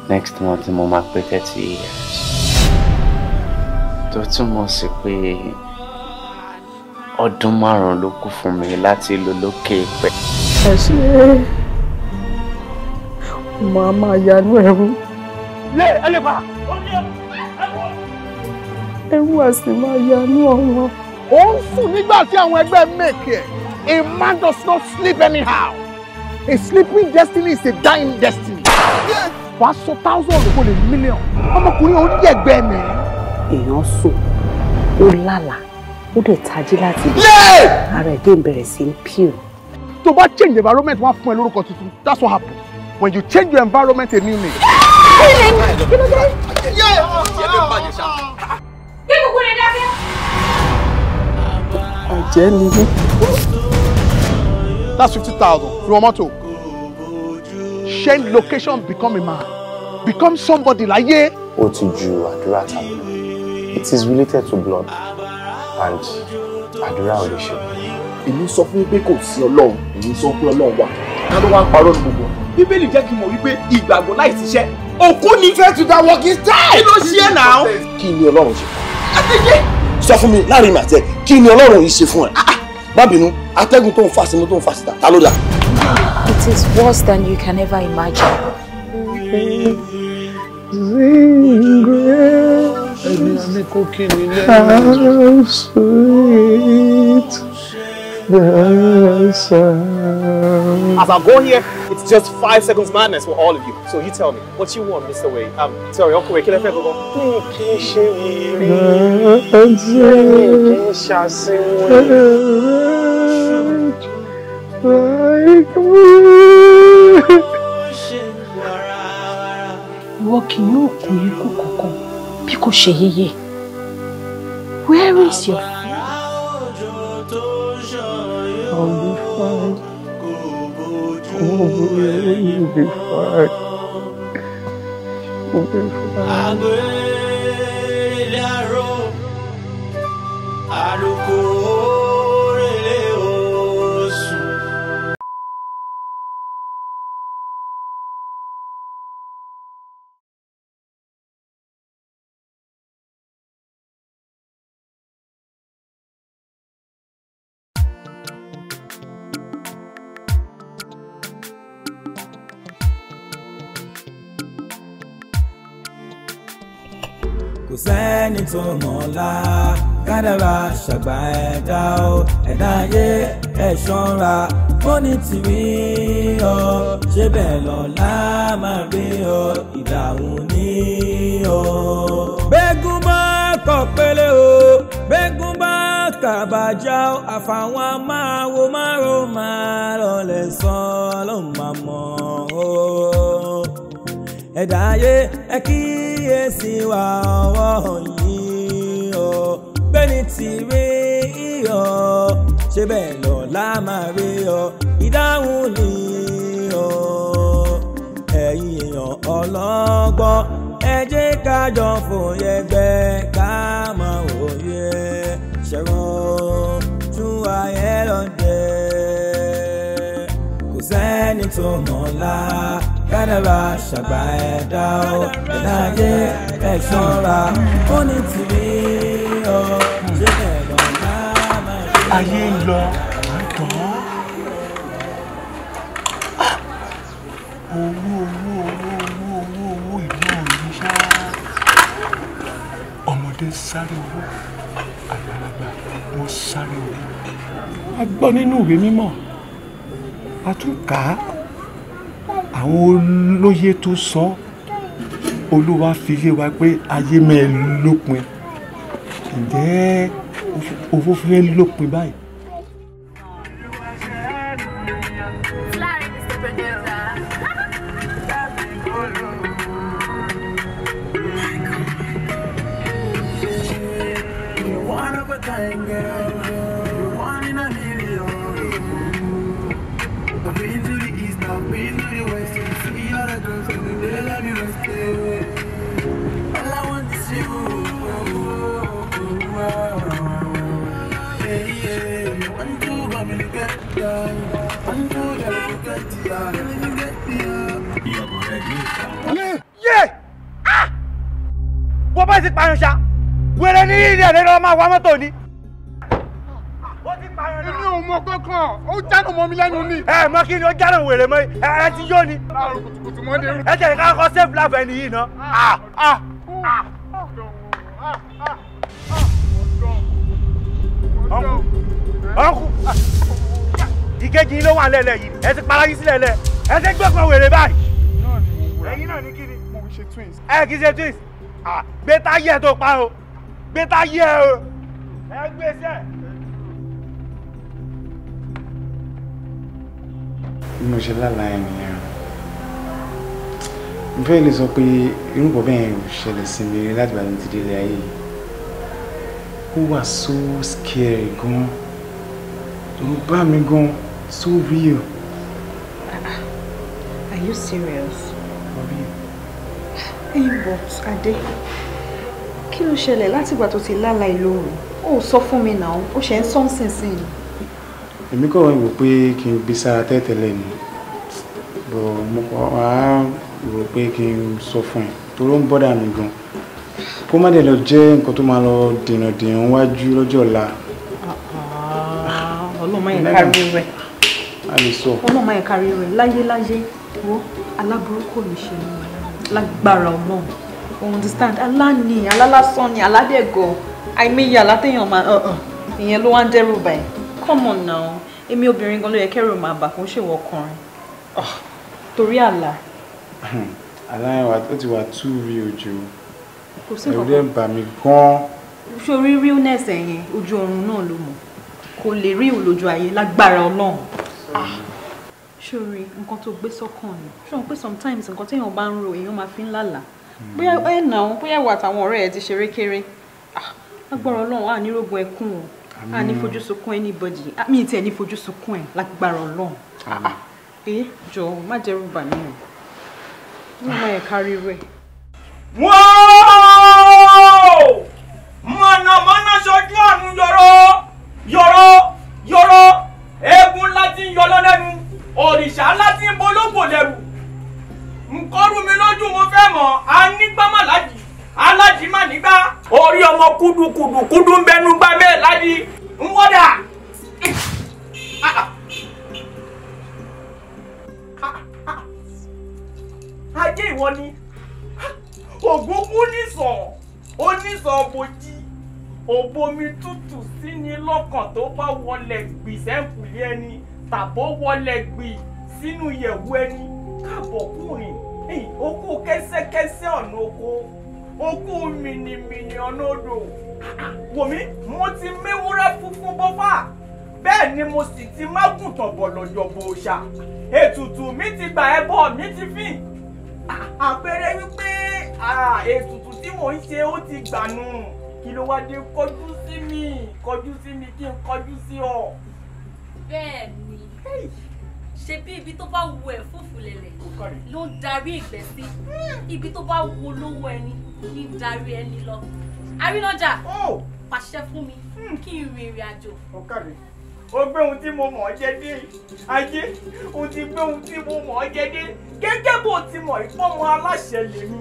next month mo máa pé 30 years. Tó túmọ̀ sí pé ọdún 5 ló kù fún mi láti lò lókè pẹ́. Ẹ ṣe máa yanú ẹrú. Ẹ lè pa. Ẹrú àsì máa yanú ọ̀wọ́n. Ó ń sùn nígbà tí àwọn ẹgbẹ́ make ẹ̀. A man does not sleep anyhow. A sleeping destiny is a dying destiny. Wàá sọ thousands kò lè million. Ọmọkùnrin ò ní ẹgbẹ́ mi. Èèyàn sùn, ó lálàá, ó dẹ̀ tají láti bí. Ara ẹ̀ dé bẹ̀rẹ̀ sí ń pìrù. Tó bá change environment, wọ́n á fún ẹ lórúkọ tuntun. That's what happens. When you change your environment, a new name. Àjẹ́ ni mí. That's 50,000. You want motto? Change location, become a man. Become somebody like ye. Ó ti ju àdúrà tàbí. It is related to blood and àdúrà ò lè ṣe. Èmi sọ fún mi pé kò sí Ọlọ́run, èmi sọ pé Ọlọ́run wà. Ká ló wá ń parọ́ ní gbogbo. Bíbélì jẹ́ kí n mọ̀ wípé ìgbàgbọ́ láì ṣiṣẹ́ òkú ni. Faith without work is dead. Kí ló ṣe é náà? Kí ni Ọlọ́run ṣe fún ẹ? Adéjé. Sọ fún mi láàrin mi àti ẹ, kí ni Ọlọ́run yìí ṣe fún ẹ? Má bínú, atẹ́gùn tó ń fà sí mi tó ń fà síta, ta ló dà? It is worse than you can ever imagine. How sweet the sound. As I go here, it's just 5 seconds madness for all of you. So you tell me, what you want, Mr. Wade? Sorry, okay, can I go? Ìwọ kì yóò kú ikú kankan bí kò ṣe yeye. Where is your fear? I'll be fine. You'll be fine. You'll be fine. Kò sẹ́ni tó mọ̀ ọ́la kádàrá ṣàgbà ẹ̀dá o ẹ̀dá ayé ẹ̀ ṣọ́ra ó ní tìrí ọ ṣé bẹ́ẹ̀ lọ́la máa rí ọ ìdààmú ní ọ. Bẹ́gùn bá kọ̀ pélé o bẹ́gùn bá kàbàjá o àfàwọn amáwo márùn máa lọlẹ̀ sọ ló máa mọ̀ o. Ẹ̀dá ayé ẹ kíyèsí wa ọwọ́ yìí o bẹ́ni tí rí iyọ̀ ṣé bẹ́ẹ̀ lọ́la máa rí ọ ìdáhùn ni o. Ẹ̀yin èèyàn ọlọ́gbọ́n ẹ jẹ́ ká jọ fòye gbẹ ká máa wòye ṣẹ̀rọ̀ tún ayé lọ́dẹ. Kò sẹ́ni tó mọ̀ ọ́la kádàrá ṣàgbà ẹ̀dá o ẹ̀dá ayé ẹ̀ ṣọ́ra ó ní tìrí ọ ṣé bẹ́ẹ̀ lọ́la máa rí ọ. Ayé ń lọ àtọ̀. Owó ìlú òní ṣá. Ọmọdé sáré owó, àgbàlagbà wọ́n sáré owó. A gbọ́ nínú ìwé mímọ́, a tún kà á. Àwọn olóyè tó sọ Olúwa fi yé wa pé ayé mẹ́ẹ̀ lópin. Ǹjẹ́ owó fẹ́ lópin báyìí? lọ máa wá mọ́tò ni. Èmi ò mọ kankan, ó jáná mọ́ mi lẹ́nu ni. Ẹ mọ kí ni ó jáná wèrè mọ́ ẹ ti yó ni. Láàárọ̀ kùtùkùtù mọ́ dé. Ẹ jẹ́ ká kọ́ save life ẹni yìí ná. Ọ̀nkú ìkejì ló wà lẹ́lẹ̀ yìí ẹ ti para yín sílẹ̀ lẹ̀ ẹ ti gbẹ́kọ̀ wèrè báyìí. Ẹ̀yin náà ní kí ni? Mo ń ṣe twins. Ẹ kì í ṣe twins. Gbé táyé ẹ tó pa o. Gbé táyé ẹ o. Ẹ gbé sẹ́. Bí mo ṣe lálàá ẹ̀ nìyẹn. Mo fẹ́ lè sọ pé irú nǹkan bẹ́ẹ̀ ò ṣẹlẹ̀ sí mi láti bá mi ti délé ayé yìí. Ó wà so scary gan. Ó bá mi gan, so real. Are you serious? But Adé, kí ló ṣẹlẹ̀ látìgbà tó ti lálàá ìlóru? Ó sọ fún mi náà, ó ṣe ń sọ́n sínsìn. Èmi kọ̀ wọ́n wò pé kí n gbé sára tẹ́tẹ̀lẹ̀ ni. Bọ̀ mo kọ̀ wá rò pé kí n sọ fún ẹ, torí ó ń bọ́dà mi gan. Kó má dẹ̀ lọ jẹ́ nǹkan tó máa lọ dènà wájú lọ́jọ́ ọ̀la. Ọlọ́mọ yẹn kárí rẹ̀. A lè sọ. Ọlọ́mọ yẹn kárí rẹ̀ láyé wo aláburúkú ní ṣe ní lágbára Ọlọ́run. O understand? Aláni, alálásán ni, aládẹ́gọ̀. Àìmọye alátẹ̀yàn máa ìyẹn ló wá ń dẹ́rù báyìí. Come on now. Èmi obìnrin gan ló yẹ kẹ́rù máa bà kó ṣe wọ ọkùnrin. Torí àlá. Àlá yẹn ó ti wà too real jù. Kò sí nǹkan. Ẹ̀rù dẹ̀ bà mí gan. Sórí realness ẹ̀yẹn ojú ọ̀run náà ló mọ̀. Kò lè rí olójú ayé lágbára Ọlọ́run. Sórí nǹkan tó gbé sọ́kàn ni. Ṣé o pé sometimes nǹkan téèyàn bá ń ro èèyàn máa fi ń lálàá. Bóyá bóyá ìwà àtàwọn ọ̀rẹ́ ẹ ti ṣeré kéré. Lágbára Ọlọ́run á ní rògbò ẹkún o. Á ní fojú sunkún anybody. Mi ì tiẹ̀ ní fojú sunkún ẹ̀ lágbára Ọlọ́run. Jọ̀ọ́ má jẹ́ rúbà mí o. Wọ́n máa yẹ kárí rẹ̀. Mọ̀nàmọ́ná ṣojú ọ̀run yọ̀rọ̀ eégún láti ń yọ lọ́lẹ́nu òrìṣà láti ń bológbò lẹ́rù nkọ́rù mi lójú mo fẹ́ mọ̀ anígbámà lájì alájì má nígbà orí ọmọ kúdùkúdù ń bẹnu gbá bẹ́ẹ̀ lájì ń wọ́dà. Ajé ìwọ ni ògúngún nìsàn onísàn bòjì òbomi tútù sí ni lọ́kàn tó bá wọlé gbì sẹ́ǹkùlé ẹni tàbó wọlé gbì sínú ìyẹ̀wù ẹni káàbọ̀ kùnrin okú kẹ́sẹ́kẹ́sẹ́ ọ̀nà oko okú mìnìmìnì ọ̀nà odò wòmí mo ti méwúrẹ́ funfun bọ́fà bẹ́ẹ̀ ni mo sì ti mágùntàn bọ̀lọ̀jọ̀ bòòṣà ètùtù mi ti gbà ẹbọ mi ti fìn àpẹẹrẹ wípé ètùtù tí mò ń ṣe ó ti gbànú kí ló wá dé kọjú sí mi kí n kọjú sí ọ. bẹ́ẹ̀ ni ṣe bí ibi tó bá wu ẹ̀ fúfú lẹ̀lẹ̀ ló ń darí ìgbẹ́ sí ibi tó bá wu olówó ẹni ní darí ẹni lọ. Arínájà pàṣẹ fún mi kí n rin ìrìn àjò. ó gbé ohun tí mo mọ̀ ọ́ jẹ́ dé ajé ó ti gbé ohun tí mo mọ̀ ọ́ jẹ́ dé gẹ́gẹ́ bó ti mọ̀ ìpọ́nmọ aláṣẹ lèmi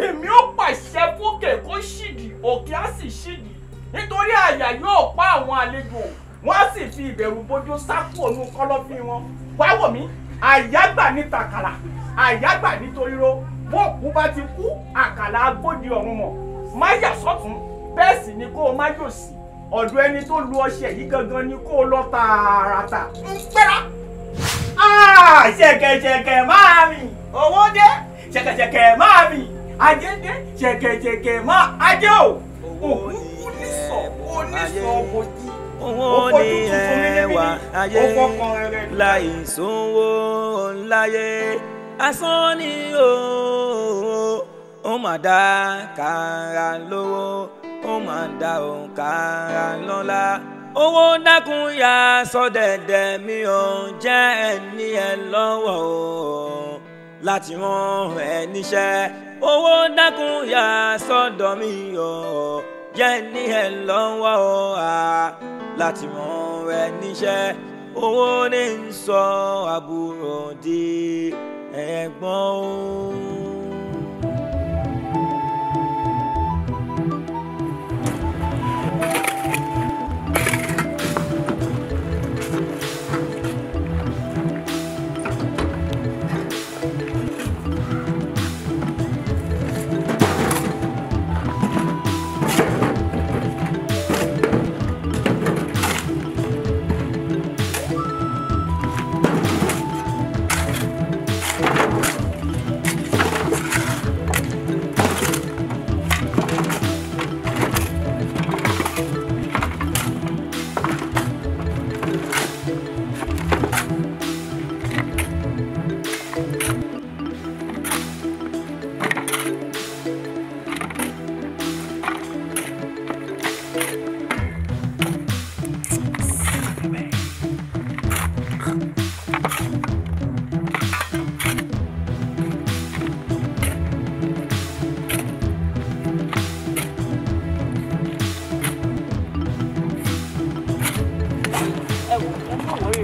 èmi ó pàṣẹ fókè kó ṣìdì òkè á sì ṣìdì nítorí àyà yóò pa àwọn àlejò wọn á sì fi ìbẹ̀rù bójú sápò ònú kọ́lọ́fín wọn wá wò mí àyágbà ní tàkàlà àyágbà nítorí ro bó òkú bá ti kú àkàlà agbódi ọ̀run mọ̀ má yà sọ́tún bẹ́ẹ̀ sì ni kó o má yò sí ọ̀dọ̀ ẹni tó lu ọṣẹ yìí gangan ni kó o lọ tààràtà ń pẹ́ra. ṣẹ̀kẹ̀ṣẹ̀kẹ̀ máa mi owó dé ṣẹ̀kẹ̀ṣẹ̀kẹ̀ máa mi ajé dé ṣẹ̀kẹ̀ṣẹ̀kẹ̀ máa ajé o òkú onísọ̀ bòjì owó ní ẹwà ayé láì sówó láyé asán ni ó mà dá kára lówó ó mà dá òǹkàrà lọ́lá owó dákun yá sọ́dẹ̀dẹ̀ mi ò jẹ́ ẹni ẹ lọ́wọ́ o láti rán ẹ níṣẹ́ owó dákun yá sọ́dọ̀ mi ò jẹ́ ẹni ẹ lọ́wọ́ o láti rán ẹ níṣẹ́ owó ní sọ àbúrò di ẹ̀gbọ́n o.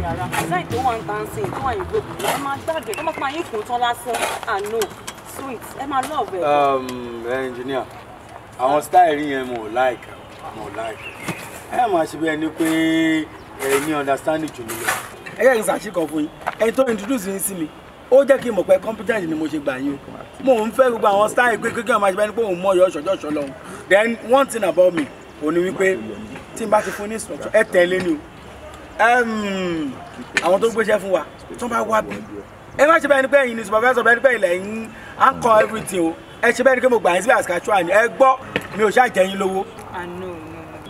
yàrá design tó wà ń tàn sí tó wà ní gbogbo ẹ máa gbàgbé ẹ máa yín kún tán lásán àná sweet ẹ máa love ẹ. Engineer àwọn style yẹn mo like ẹ máa ṣe bí ẹni pé ẹ ní understanding jù mí lọ. ẹ yẹ kí n ṣàṣìkọ fún yín ẹni tó introduce yín sí mi ó jẹ́ kí n mọ̀ pé competent ni mo ṣe gbà yín o mo ń fẹ́ gbogbo àwọn style pé kékeré máa ṣe bẹ́ẹ̀ ni pé òun mọ̀ yọ ṣọ̀jọ́ lọ́hùn. Then one thing about me ò ní wípé tí n bá ti fún ní instruction ẹ tẹ̀lé ni o àwọn tó gbéṣẹ́ fún wa tó bá wá bí ẹ má ṣe bẹ́ẹ̀ ni pé ẹ̀yin ni supervisor bẹ́ẹ̀ ni pé ilẹ̀ yín anchor everything o ẹ ṣe bẹ́ẹ̀ ni pé mo gbà yín síbi àsìkàtúwà ni ẹ gbọ́ mi ò ṣáà jẹ yín lówó.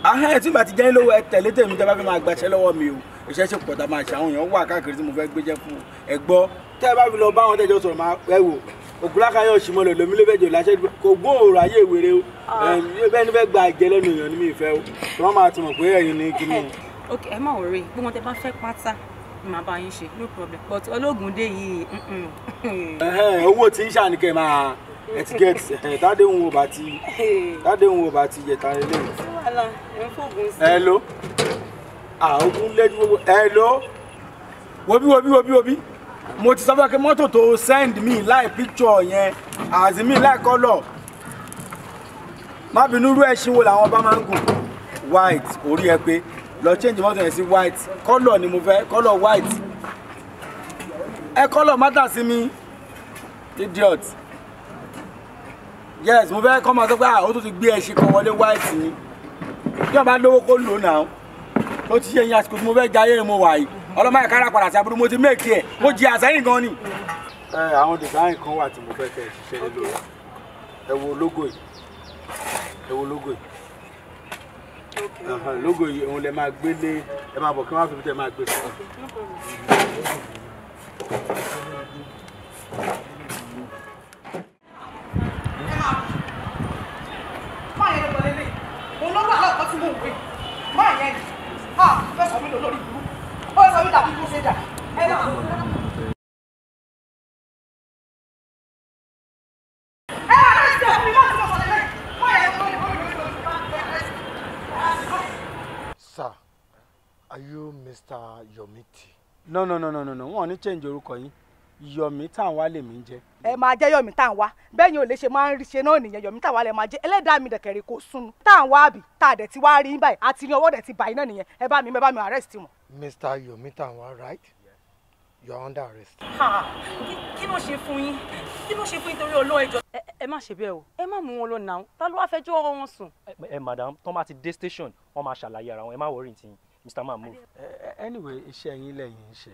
Ahẹ́ tí n bá ti jẹ yín lówó ẹ tẹ̀lé tèmi tẹ́ bá fẹ́ máa gbaṣẹ́ lọ́wọ́ mi o iṣẹ́ ṣe pọ̀ tá a máa ṣe àwọn èèyàn wà káàkiri tí mo fẹ́ gbéṣẹ́ fún ẹ gbọ́ tẹ́ ẹ bá fi lọ bá àwọn tẹ́jọ́ sọ̀rọ̀ máa ẹ wò ògùnlákàyọ̀ òṣìmọ̀lẹ̀ lómìnlẹ́bẹ̀jọ láṣẹ kò gbó òòrùn ayé ìwéré o bẹ́ẹ̀ ni fẹ́ gba àjẹ lẹ́nu èèyàn ní mi ìfẹ́ o wọ́n máa ti mọ̀ pé ẹ̀yin ní kíní. ok ẹ má worry gbogbo tẹ bá fẹ́ pátá ni màá bá yín ṣe no problem but ológun dé yìí. owó tí ń ṣàníkẹ́ máa etiquette tádéhùn ò bá ti yẹta ilé. hello ogun lẹ́jú gbogbo hello wobi mo ti sọ fẹ́ kí mọ́tò tó send me like picture yẹn àti me like colour má bínú irú ẹṣin wo làwọn bá máa ń gùn white orí ẹ pé lọ change mọ́tò yẹn sí white colour ni mo fẹ́ colour white ẹ colour matter sí mi idiot yes mo fẹ́ kọ́ máa sọ pé ó tún ti gbé ẹṣin kan wọlé white ni bí wọ́n bá lówó kó lò náà ó ti ṣe yín àsìkò tí mo fẹ́ jayé mo wà yìí ọlọ́mọ ẹ̀ka ara padà sí aburú mo ti méèkì ẹ̀ mo jí àsẹ́yìn gan ni. àwọn design kan wà tí mo fẹ́ kẹ́ ẹ ṣiṣẹ́ lé lórí ẹ wo logo yìí logo yìí òun lè máa gbé lé ẹ máa bọ̀ kí wọ́n á fi tẹ́ máa gbé sí. báyẹn ló wọlé lé olówó àlọ́ ọ̀kan tí mò ń wé báyẹn ni fẹ́ sọ mí lò lórí ìlú ó sọ mí dàbí kó ṣe dà ẹ náà. Sir, are you Mr. Yomiti? No. Wọ́n ò ní change orúkọ yín. Yomi tá à ń wá lèmi ń jẹ́. Ẹ máa jẹ́ Yomi tá à ń wá. Bẹ́ẹ̀ ni ò lè ṣe máa ń rí ṣe náà nìyẹn Yomi tá à ń wá lẹ máa jẹ́. Ẹlẹ́dàá mi dẹ̀kẹ̀rẹ̀ kò sunu. Tá à ń wá àbí tá a dẹ̀ ti wá rí báyìí àti ní ọwọ́ dẹ̀ ti báyìí náà nìyẹn. Ẹ bá mi arrest wọn. Mr. Yomi tá à ń wá, right? You are under arrest. Kí ló ṣe fún yín? Kí ló ṣe fún yín torí olóò ẹjọ́? Ẹ má ṣe bẹ́ẹ̀ o. Ẹ má mú wọn lọ náà. Ta ló wá fẹjọ́ wọn sùn? Madam, tó bá ti dé station, wọ́n máa ṣàlàyé ara wọn. Ẹ má worry tí Mr. Man move. Anyway, iṣẹ́ yín lẹ́yìn ń ṣe.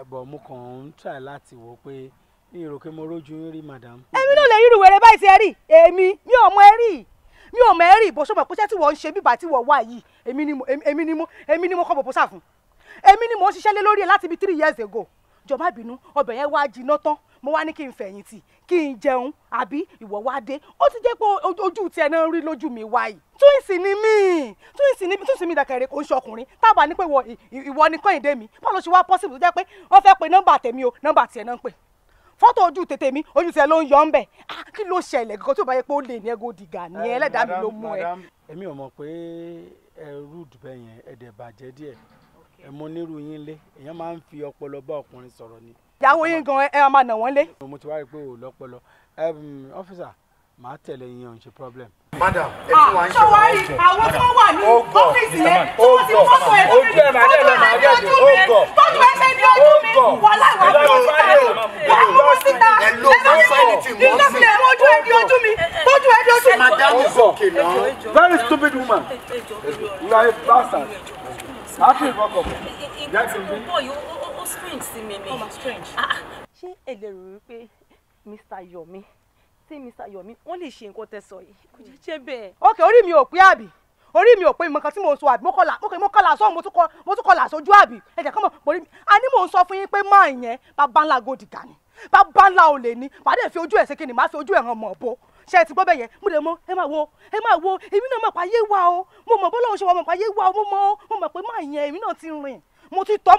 But mo kàn ń try láti wò pé mi rò pé mo rójú rí madam. Èmi náà lè rí ìrùwẹ̀rẹ̀ báyìí ti ẹ rí. Èmi mi ò mọ ẹ rí. Mi ò mọ ẹ rí bó ṣe mọ̀ pé iṣẹ́ tí wọ́n ń ṣe bíbà tí wọ́n wà yìí. Èmi ni mo kọ́ proposal fún. Èmi ni mo ń ṣiṣẹ́ lé lórí ẹ̀ láti bí 3 years ago. Jọ̀ọ́ bínú ọbẹ̀ yẹn wá jiná tán mo wá ní kí n fẹ̀yìntì kí n jẹun àbí ìwọ wá dé ó ti jẹ́ pé ojú tiẹ̀ náà rí lójú mi wáyìí twins ni mí dàkẹ̀rẹ̀ kò ń ṣọkùnrin tábà ní pé ìwọ ni Kẹ́hìndé mi báwo ló ṣe wá possible tó jẹ́ pé wọ́n fẹ́ pe nọ́mbà tèmi o nọ́mbà tiẹ̀ náà ń pè fọ́tò ojú tètè mi ojú tiẹ̀ ló ń yọ ń bẹ̀ kí ló ṣẹlẹ̀ gẹ́gẹ́ tó bá yẹ pé ó lè ní ẹgò dìgà ní ẹlẹ́dàá mi ló mú ẹ. èmi ò mọ̀ pé ẹ rude bẹ́ẹ̀ yẹn ẹ̀dẹ̀ bàjẹ́ díẹ̀ mo nírú yín lé èèyàn máa ń fi ọpọlọ bá ọkùnrin sọ̀rọ̀ ni. ìyàwó yín gan ẹ máa nà wọ́n lé. mo ti wá rí i pé ò lọ́pọlọ ọ́fíìsà màá tẹ̀lé yín ò ń ṣe problem. Madam, ẹ fún wa ń ṣe ọ̀rọ̀ ọ̀ṣẹ́. àwọn tí wọ́n wà ní ọ́fíìsì yẹn tí wọ́n ti fọ́tò ẹ̀ lójú mi fọ́tò ẹ̀ ṣe ní ojú mi wà láìwá fún síta ìlọ́sílẹ̀ ojú ẹ̀ di ojú mi ojú ẹ̀ di ojú mi. Madam is okay now. Very stupid woman. You are a bastard. Happy welcome. Ó strange sí mi ni. Ṣé ẹ lè rò wípé Mr. Yomi tí Mr. Yomi wọ́n lè ṣe nǹkan tẹ́ sọ yìí kò jẹ́ bẹ́ẹ̀. Ok, orí mi ò pé àbí orí mi ò pé ìmọ̀ kan tí mo sọ àbí mo kọ́là sọ́ọ̀ mo tún kọ́là sójú àbí ẹ̀jẹ̀ kan mọ̀ borí mi. A ní mò ń sọ fún yín pé máa yẹn bàbá ńlá gòdìgà ni bàbá ńlá olè ni bàdé fi ojú ẹ̀ ṣe kí ni màá fi ojú ẹ̀ hàn mọ̀ bó ṣe ẹ ti gbọ́ bẹ́ẹ̀ yẹn mo lè mọ ẹ máa wo èmi náà mọ̀ pàyé wa o mo mọ̀ bọ́lá òun ṣe wà mọ̀ pàyé wa o mo mọ̀ pé máa yẹn èmi náà ti rìn mo ti tọ́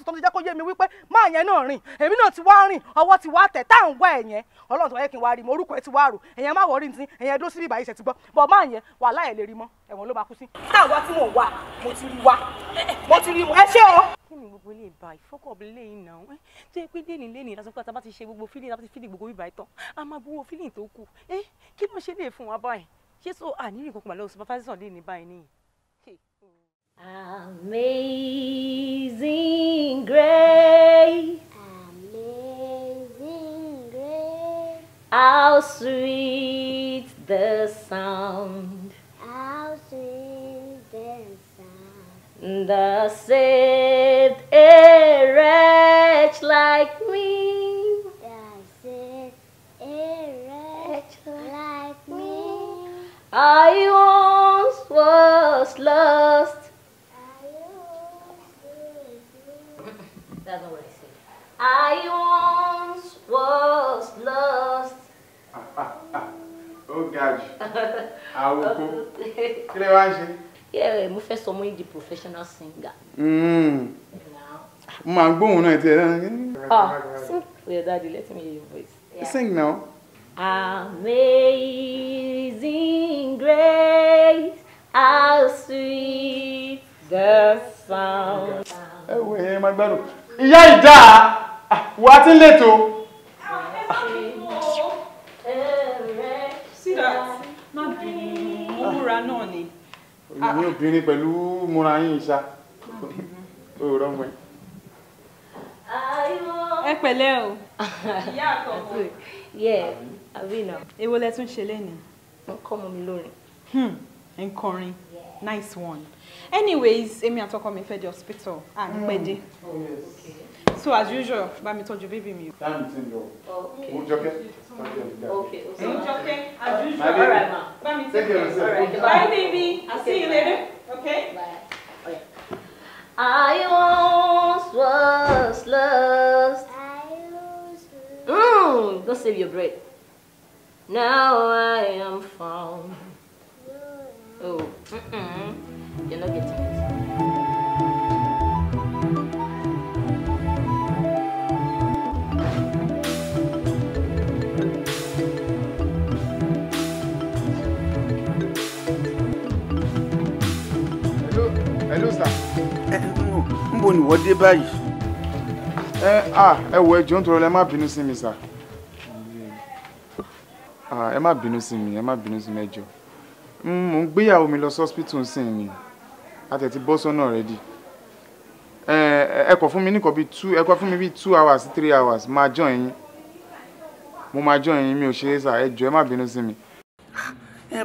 tó jẹ́ kó yé mi wípé máa yẹn náà rìn èmi náà ti wá rìn ọwọ́ ti wá tẹ̀ tá à ń wá ẹ̀yẹn ọlọ́run tó wáyé kí n wá rí mi orúkọ ẹ ti wá rò ẹ̀yẹn má wọrí ní ẹ̀yẹn dó síbí ìbáyìí ṣe ti gbọ́ bọ́ máa yẹn wà láyẹ̀ lè rí mọ́ ẹ̀wọ̀n ló máa kú sí. táwa tí mò ń wá mo ti rí wá ẹ ṣé o. Kí ni gbogbo ilé ìbá ìfọ́kọ̀ ilé iná tó yẹ pé léni lásán pé àtàbá ti ṣe gbogbo fílì láti fílì gbogbo ìbá ìtàn a máa gbowó fílì tó kù kí ló ṣe lè fún wa báyìí ṣé so àníyàn kankan pẹ̀lú supervisor lè ní báyìí nìyí. Amazing grace, amazing grace, how sweet the sound, how sweet the sound, that saved a wretch like me, that saved a wretch like me. I once was lost. That's not what I said. I once was lost. Oh, God. I will go. Yeah, mo fẹ́ sọ mo di professional singer. Ma gbóhùn náà ti Sing for your daddy, let me hear your voice. Yeah. Sing now. Amazing grace, how sweet the sound. Ẹ má gbádùn. Ìyá ìdá wà tí ń lẹ́tọ̀. See that? Má bínú, mo múra náà ni. Ní obìnrin pẹ̀lú múra yín ìṣá. Ó rọ́mọ ẹ̀. Ẹ pẹ̀lẹ́ o. Ìyá àkọ́kọ́. Yeah, àbí náà. Èwo lẹ tún ṣe lẹ́nu? Mo kọ́ mọ mi lórin. Ń kọrin. Nice one. Anyways, èmi àtọkọ mi fẹ́ dé hospital. Pẹ́ dé. So as usual, bá mi tọ́jú baby mi. Time ti lọ. Mo Jọkẹ́. Okay. Jọkẹ́, as usual. All right, ma. Bá mi Take care of yourself. All right. Bye, baby. I'll see you later. Okay? Bye. Okay. I once was lost. Don't save your breath. Now I am found. Oh, you're not getting it. Hello, sir. Nbo ni wọ́n dé báyìí. Ẹ wo ẹjọ́ nítorí ẹ má bínú sí mi, sir. Ẹ má bínú sí mi, ẹjọ́. Mo ń gbéyàwó mi lọ sí hospital nsìn ni. A tẹ̀ ti bọ́ sọ́nà already. Ẹ kọ̀ fún mi ní nǹkan bíi 2 hours, 3 hours. Máa join yín. Mo máa join yín, mi ò ṣeré sir, ẹjọ́ ẹ má bínú sí mi.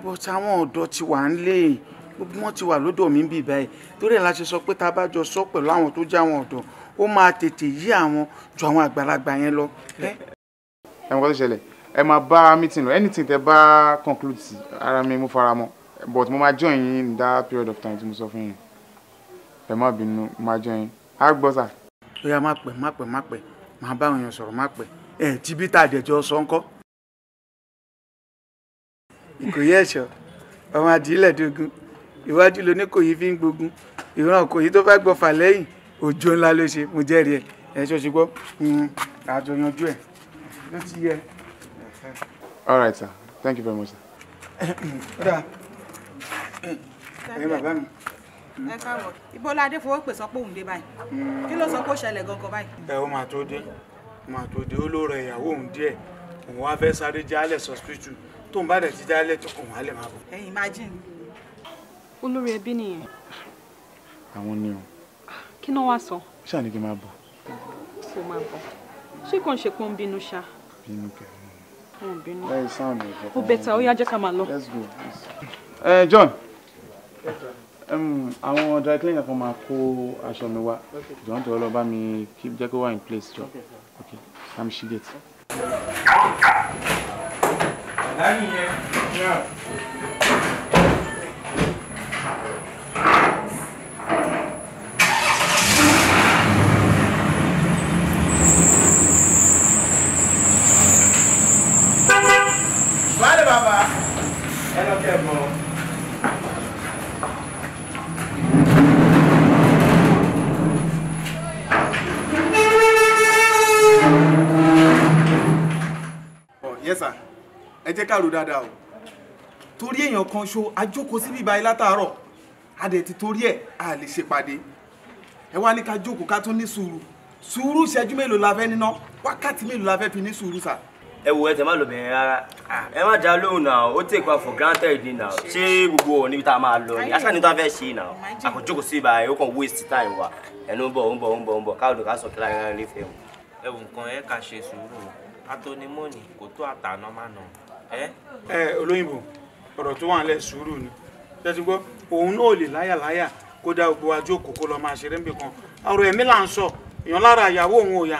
But àwọn ọ̀dọ́ ti wà ń lé. Gbogbo wọn ti wà lọ́dọ̀ mi bí báyìí. Torí ẹ̀ la ṣe sọ pé tá bá jọ sọ pẹ̀lú àwọn tó jẹ́ àwọn ọ̀dọ́, ó máa tètè yí àwọn ju àwọn àgbàlagbà yẹn lọ. Ẹ mọ̀ kó tó ṣẹlẹ̀. Ẹ máa bá meeting lọ. Anything tẹ́ bá conclude sí ara mi mo fara mọ́. But mo máa join yín in that period of time tí mo sọ fún yín. Ẹ má bínú, mo máa join yín. Á gbọ́ sà. Ó yá má pẹ́. Máa bá àwọn èèyàn sọ̀rọ̀ má pẹ́. Tí bí tá àdẹ̀jọ́ sọ ńkọ́. Ìkòyí ẹ̀ṣọ́, ọmọ àdìlẹ̀ dógún. Ìwájú ló ní Kòyí fi ń gbógun. Ìran Kòyí tó fẹ́ gbọ́fà lẹ́yìn òjò ńlá ló ṣe. Mo jẹ́rìí ẹ̀. Ṣó ṣe gbọ́? Àjọ yanjú ẹ̀. Ló ti yẹ. All right, sir. Thank you very much, sir. Bàbá mi. Ẹ káàbọ̀. Ibo la dé fowó pè sọ pé òun dé báyìí. Kí ló sọ pé ó ṣẹlẹ̀ gangan báyìí? Ó máa tó dé. Ó ló rẹ ìyàwó òun díẹ̀. Òun wá fẹ́ sáré jálẹ̀ hospital. Tóun bá dẹ̀ ti jálẹ̀ tó òun á lè máa bọ̀. Ẹ̀yin imagine. Olórí ẹbí nìyẹn. Àwọn ni o. Kí náà wá sọ? Ṣáà ní kí n máa bọ̀. Kò máa bọ̀. Ṣé kò ń ṣe pé ó ń bínú ṣá? Bínú kẹ̀. Ó ń bínú. Bẹ́ẹ̀ sound ẹ̀. Ó bẹ̀tà, ó yá jẹ́ ká máa lọ. Let's go. John. Àwọn dry cleaner kan máa kó aṣọ mi wá. Jọ̀wọ́n tó lọ bá mi keep jẹ́ kó wà in place jọ. Okay. I'm she gate. Vale, baba. É lo que é bom. Yes sir. Ẹ jẹ́ ká rò dáadáa o. Torí èèyàn kan ṣo ajókòó síbí báyìí látàárọ̀. A dẹ̀ ti torí ẹ̀ a lè ṣe pàdé. ẹ wá ní ká jókòó ká tún ní sùúrù ìṣẹ́jú mélòó la fẹ́ níná wákàtí mélòó la fẹ́ fi ní sùúrù sà. ẹ wo ẹ tẹ má lọ bẹ̀rẹ̀ rárá ẹ má dá lóhùn náà ó take wa for granted ni náà ṣé gbogbo ọ̀ níbi tá a máa lọ ni aṣáájú tó a fẹ́ ṣe náà àkójókòó sí ibà ó kàn waste time wa ẹnu ń bọ̀ káàdùn ká sọ kí lára rẹ nífẹ̀ẹ́ o. ẹ wò nǹkan ẹ ká ṣe sùúrù atónímọ́ọ̀nì kò tó àtàná má nà ẹ. olóyìnbó ọ̀rọ̀ tó wà ń lẹ̀ sùúrù ni tẹ́tí gbọ́ òun náà lè láyàláyà kó dá gbogbo ajó kòkó lọ máa ṣeré níbì kan ọ̀rọ̀ ẹ̀mí là ń sọ èèyàn lára ìyàwó òun ò yá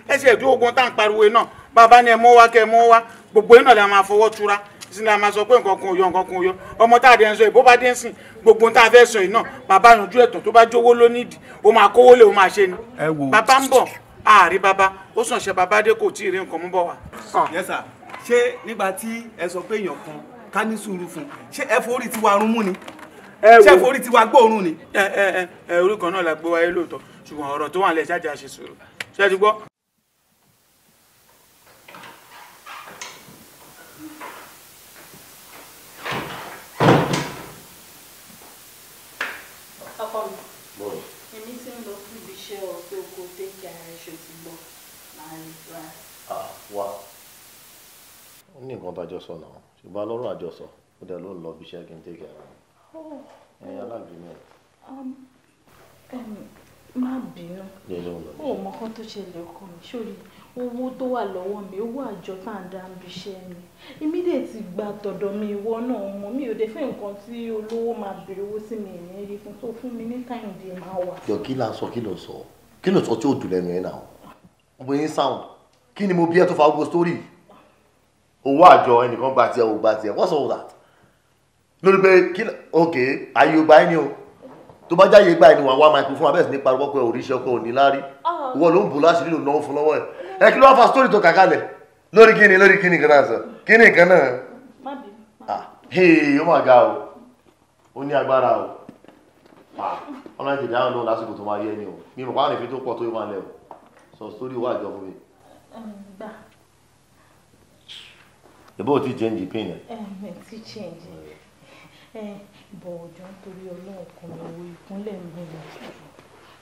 ẹsẹ̀ ìdúró ogun tá à ń pariwo náà bàbá ni ẹ mọ́ wá kẹ́ ẹ mọ́ wá gbogbo iná lè máa fọwọ́ túra sí ni a máa sọ pé nǹkan kan ò yọ nǹkan kan ò yọ ọmọ tá a dẹ̀ ń sọ ìbò bá dé ń sìn gbogbo tá a fẹ́ sọ yìí náà bàbá yanjú ẹ̀tàn tó bá jówó ló nídìí ó máa kówó lè ó máa ṣe ni bàbá ń bọ̀ ààrí bàbá ó sàn ṣe bàbá dé kò tí ì rí nǹkan mú bọ̀ wá. Yes sir, ṣé nígbà tí ẹ sọ pé èèyàn kan ká ní sùúrù fún ṣé ẹ forí tiwa rún mú ni ṣé ẹ forí tiwa gbóòórùn ni. orí kan náà la gbé wáyé lóòótọ́ ṣùgbọ́n ọ̀rọ̀ tó wà nílẹ̀ ṣáàjà ṣe sùúrù ṣé ẹ ti gbọ́. ọkọ mi èmi tí ń lọ sí ibi iṣẹ́ ọ̀pẹ oko tẹ́kì ara ẹ̀ṣọ́ ti gbọ́ láàrin ìtura. wá ó ní nǹkan tó àjọsọ náà ṣùgbọ́n lọ́rọ̀ àjọsọ ó dẹ̀ ló ń lọ bí iṣẹ́ kí n tẹ́kì ara ẹ̀yìn alágbèémẹ̀. má bínú ó mọ kán tó ṣẹlẹ̀ ọkọ mi sórí owó tó wà lọ́wọ́ mi owó àjọ tá à ń dá níbi iṣẹ́ mi èmi dẹ̀ ti gba tọ̀dọ̀ mi ìwọ náà mọ̀ mi ò dé fẹ́ nǹkan tí olówó máa béèrè owó sí mi ìní rí fún tó fún mi ní táìmù díẹ̀ máa wà. yọ kí là ń sọ kí ló sọ tí ò dùn lẹ́nu ẹ̀ náà ọmọ yín sound kí ni mo bí ẹ tó fa gbogbo story owó àjọ ẹnìkan gba tiẹ̀ ò gba tiẹ̀ what's all that lórí pé kí ok ayé ò gba ẹni o tó bá jáde gbà ẹni wà wá microphone abẹ́sì ní pariwo pé òrìṣẹ́ ọkọ òní lárí ìwọ ló ń bù láṣìírí lò náwó fún lọ́wọ́ ẹ̀ kí ló wá fa story tó kàkálẹ̀ lórí kíni kan náà sọ kíni kan náà ó mà ga o ó ní agbára o ọ̀nà ìdílé àwọn náà lásìkò tó máa yẹ ni o mi mọ̀ pàwọn ìfẹ́ tó pọ̀ tó yẹ máa lẹ̀ o sọ story wà jọ fún mi. ìbò ò tí change pin ẹ̀. ẹ ti change bọ̀ ọjọ́ nítorí ọlọ́run kan owó ìkúnlẹ̀ ń gbé lọ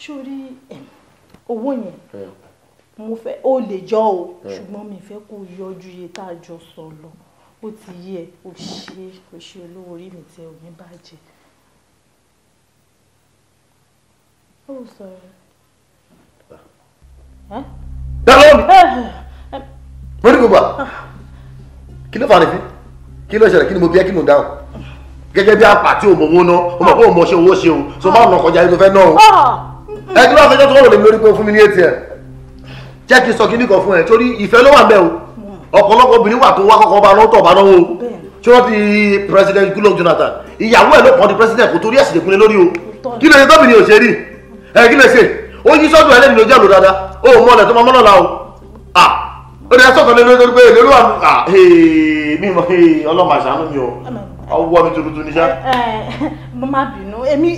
sórí owó yẹn mo fẹ́ ó lè jọ o ṣùgbọ́n mi fẹ́ kó yọjú iye tá a jọ sọ lọ ó ti yé ẹ ó ṣe olówó orí mi tí ò ní bàjẹ́. ó sọ̀rọ̀. dáhùn mo ní gbogbo kí ló fà ní fi kí ló ṣẹlẹ̀ kí ni mo bí ẹ kí ni mo dáhùn gẹ́gẹ́ bí apá tí o mọ̀ owó ná o mọ̀ pé o mọ̀ ṣe owó ṣe o so máa nà kọjá yìí tó fẹ́ ná o ẹ kí ló wá fẹjọ́ tó wọ́n lè mi lórí pé o fún mi ní ATM jẹ́ kí n sọ kí ní kan fún ẹ torí ìfẹ́ ló wà ń bẹ̀ o ọ̀pọ̀lọpọ̀ obìnrin wà tó wá kọ́kọ́ bá lọ́tọ̀ bá náwó o tí wọ́n ti president Goodluck Jonathan ìyàwó ẹ̀ ló kàn di president kò torí ẹ̀sìn ìpínlẹ̀ lórí o kí ló ṣe tóbi ni ò ṣe rí ẹ kí ló ṣe ó yí sọ́dún ẹlẹ́ni ló jẹ́ lò dáadáa ó mọ ọ̀lẹ̀ tó máa mọ́nà la o ó ní ẹ sọ̀tọ̀ lé lórí pé èlé ló wà mí mọ̀ ọlọ́mọ àṣàánú mi o ọwọ́ mi tuntun ní sá. mo má bínú èmi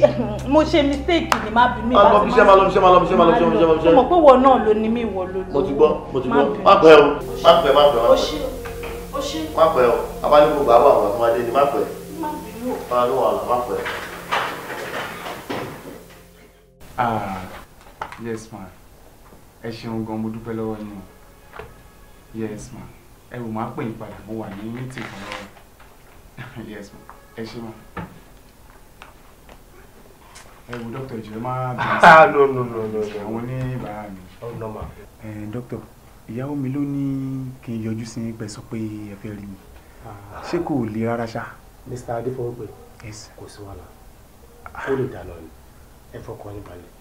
mo ṣe mistake ni má bínú. má lọ bí iṣẹ́ má lọ bí iṣẹ́ má lọ bí iṣẹ́ má lọ bí iṣẹ́ má lọ bí iṣẹ́. mo mọ̀ pé wọ náà ló ní mí wọ ló lówó. mo ti gbọ́ má pẹ́ o má pẹ́ má pẹ́ o abáyé gbogbo àwọn àwọn ọmọdé ni má pẹ́ má ló wà má pẹ́. Yes ma ẹ ṣeun gan mo dúpẹ́ lọ́wọ́ yín o yes ma ẹ wò máa pè yín padà mo wà ní meeting kan lọ́wọ́ yes ma ẹ ṣe ma ẹ wò dókítà ìjọba máa bẹ̀rẹ̀ sí àwọn oníbàárà mi. Dókítà ìyàwó mi ló ní kí n yọjú sí pé sọ pé ẹ fẹ́ rí mi ṣé kò le rárá ṣá. Mr. Adéfowópé kò sí wàhálà ó lè dáná ni ẹ fọkàn yín balẹ̀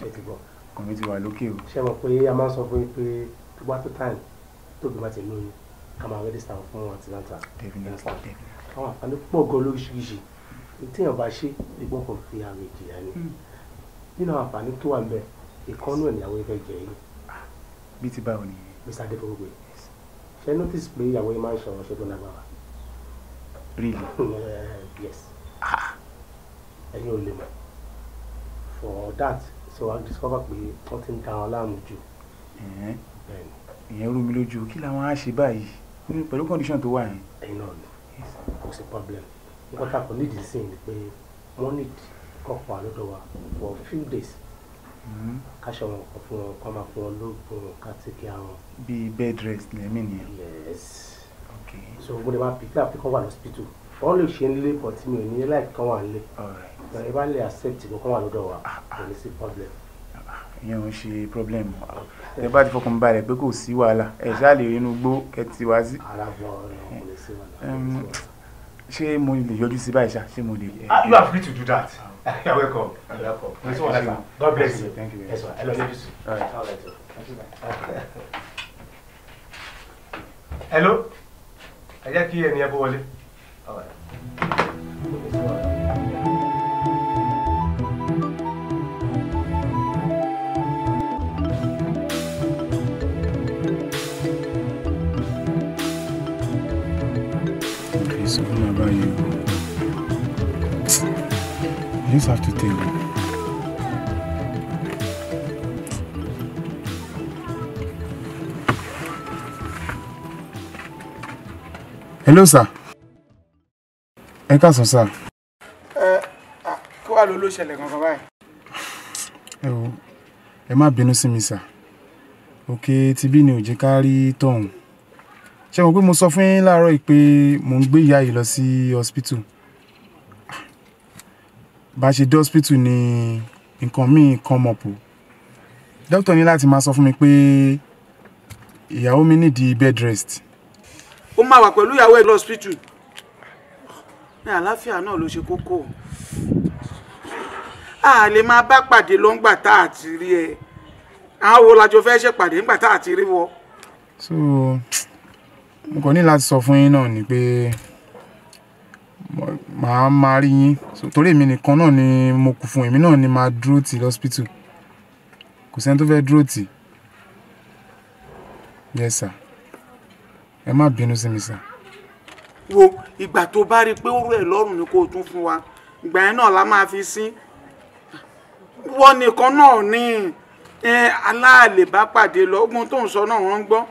ṣe ti gbọ́. ọkàn mi ti wà lókè o. ṣé mo pé a máa ń sọ fún yín pé wá tó time tóbi má ti lóyún ká máa rẹ́díṣà fún àtìláńtà àwọn àǹfààní pọ̀ gan lóríṣiríṣi téèyàn bá ṣe ìgbọ́n kan fi àrùn ìjìyà ni nínú àwọn àǹfààní tó wà ń bẹ̀ ìkọ́nú ẹ̀ níyàwó ìfẹ́ jẹ́ yín. bí ti báwo ni. Mr. Adéfowópé ṣe notice pé ìyàwó yín máa ń ṣe ọ̀rọ̀ ṣe tó lágbára. Really? Yes. ẹ̀yin ò lè mọ̀ for that so I discover pé wọ́n ti ń da wọn láàmú jù. ìyẹn rú mi lójú kí làwọn á ṣe báyìí pẹ̀lú condition tó wà yẹn. ẹ̀yin náà ni kò sí problem nǹkan tá a kò nídìí sí ni pé wọ́n need kọ́kọ́ àlọ́dọ̀ wa for a few days káṣọ wọn kọ fún wọn kọ́ máa fún wọn lóògùn ká tẹ́kì àwọn. bíi bed rest lẹ́mí nìyẹn. yes. okay. so mo lè máa pick up kán wà lọ́sibítù wọ́n lè ṣe nílé but mi ò ní láì kán wà nílé. ẹ bá lè accept kán wà lọ́dọ̀ wa kò ní sí problem. ìyẹn ò ń ṣe problem ẹ bá ti fọkàn balẹ̀ pé kò sí wàhálà ẹ ṣáà lè rí inú gbó kẹtì wá sí. ṣé mo lè yọjú sí báyìí ṣá ṣé mo lè. You are free to do that. You're welcome. You're welcome. God bless you. Thank you. Yes, sir. I love you. All right. Hello. Ẹ jẹ́ kí ẹni ẹ bó wọlé. All right. So what about you? I just have to tell you. Hello, sir. Ẹ káàsán, sir. Kí wàá ló ṣẹlẹ̀ gangan báyìí? Ẹ wò, ẹ má bínú sí mi, sir. Òkè tibí ni ò jẹ́ ká rí tọ̀hún. Ṣé mo pé mo sọ fún yín láàárọ̀ pé mo ń gbé ìyá yìí lọ sí hospital. Bá ṣe dé hospital ni nǹkan míì come up o. Doctor ní láti máa sọ fún mi pé ìyàwó mi need bed rest. Ó máa wà pẹ̀lú ìyàwó ẹ̀ lọ hospital. Ní àlàáfíà náà ló ṣe kókó. A lè máa bá pàdé lọ́ngbà tá a ti rí ẹ. Àwọn wo lájọ fẹ́ ṣe pàdé ńgbà tá a ti rí wọ. So mo kàn ní láti sọ fún yín náà ni pé màá máa rí yín torí èmi nìkan náà ni mo kù fún èmi náà ni máa dúró tì lọ́spítù kò sẹ́ni tó fẹ́ dúró tì. Yes sir, ẹ má bínú sí mi sir. Wo ìgbà tó bá rí pé ó rẹ̀ lọ́rùn ni kó tún fún wa ìgbà yẹn náà la máa fi sí. Wọ́n nìkan náà ní aláàlè bá pàdé lọ ogun tó ń sọ náà wọ́n ń gbọ́.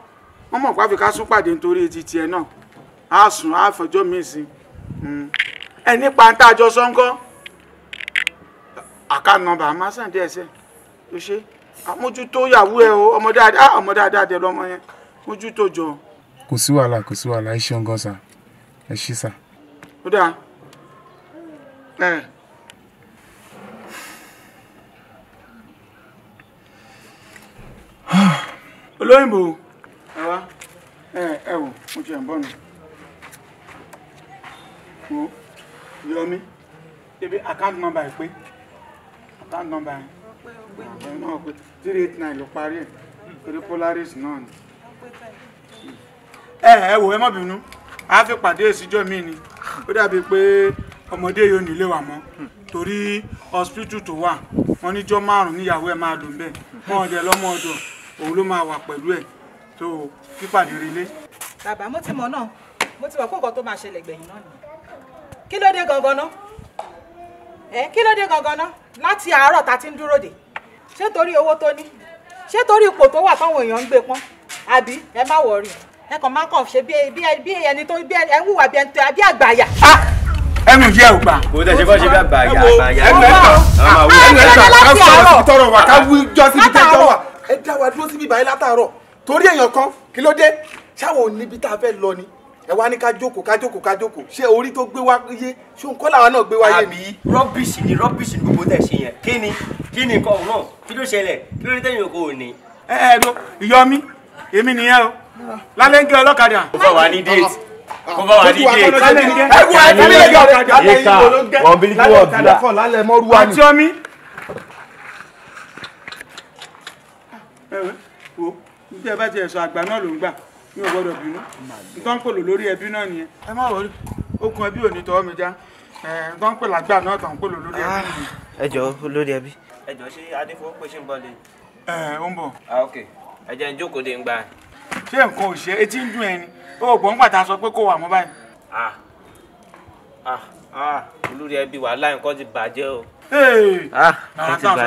Wọ́n mọ̀ pàfi ká sún pàdé nítorí ti tiẹ̀ náà á sùn á fọjọ́ míì sí ẹ nípa ń tàjọ sọ́ńkọ́ àká nọ́mbà máa sàn díẹ̀ ẹsẹ̀ ló ṣe àmójútó yàwó ẹ o ọmọ dáadáa dẹ lọmọ yẹn mójútó jọ. Kò sí wàhálà ẹ ṣeun gan sà ẹ ṣí sà. Ó dáa olóyìnbó ẹ wò mo ti ẹ̀ ń bọ̀ nù wo Yọmí ebi account number ẹ pé account number ẹ náà pé 389 ló parí ẹ torí Polaris náà ni ẹ wò ẹ má bínú a fi pàdé ìsíjọ́ mi ni ó dàbí pé ọmọdé yóò nílé wa mọ́ torí hospital tó wà wọ́n níjọ́ 5 níyàwó ẹ máa lò ń bẹ̀ wọ́n ọdẹ lọ́mọ ọdọ òun ló máa wà pẹ̀lú ẹ̀ tó pípàdé relé. Bàbá mo ti mọ̀ náà mo ti wà kó nǹkan tó máa ṣẹlẹ̀ gbẹ̀yìn náà ni kí ló dé gangan náà kí ló dé gangan náà láti àárọ̀ tá ti ń dúró dè ṣé torí owó tó ní ṣé torí ipò tó wà táwọn èèyàn ń gbé pọ́n àbí ẹ má wọrí ẹ kàn má kàn ṣe bí ẹni tó bí ẹ ń hùwà bí àgbàyà. ẹnu jẹ́ ògbà. kò tẹ̀ ṣe bọ́ ṣe bí àgbàyà. ẹnu ẹ̀tọ́ ká sọ̀rọ̀ sí tọrọ wà ká wí jọ síbi tẹ́jọ́ wà ẹ dá wa dúró síbi ìbàyẹ̀ látàárọ̀ torí èèyàn kan kí ló dé ṣáwọn ò níbi tá a fẹ́ lọ ni ẹ wá ní ká jókòó ṣé orí tó gbé wá yé ṣé òun kọ́ làwọn náà gbé wá yé ni. àbí rọ́bìṣì ni gbogbo tẹ̀ ṣe yẹn kí ni nǹkan òun náà kí ló ṣẹlẹ̀ kí ló ní tẹ̀yìn òkò òní. Yọmí èmi nìyẹn o lálẹ́ ń gé ọlọ́kadà. kó bá wà ní déètì kó bá wà ní déètì. wọ́n bí kí wọ́n bí la. àti ọmí. wo níbi ẹ bá ti ẹ̀sọ́ àgbà náà ló ń gbà mi ò gbọ́dọ̀ bínú nǹkan ń pèlò lórí ẹbí náà nìyẹn ẹ má wọrí okùn ẹbí ò ní tọwọ́ mi já nǹkan ń pèlò àgbà náà tàn ń pèlò lórí ẹbí nìyẹn. ẹ jọ olórí ẹbí. ẹ jọ ṣé adéfowópè ṣì ń bọ̀ lé. ó ń bọ̀. ok ẹ jẹ́ ń jókòó de ń gbà. ṣé nǹkan ò ṣe etí ń dùn ẹni ó gbọ́n pàtàkì sọ pé kó wà mọ́ báyìí. olórí ẹbí wàhálà nǹkan ti bàjẹ́ o.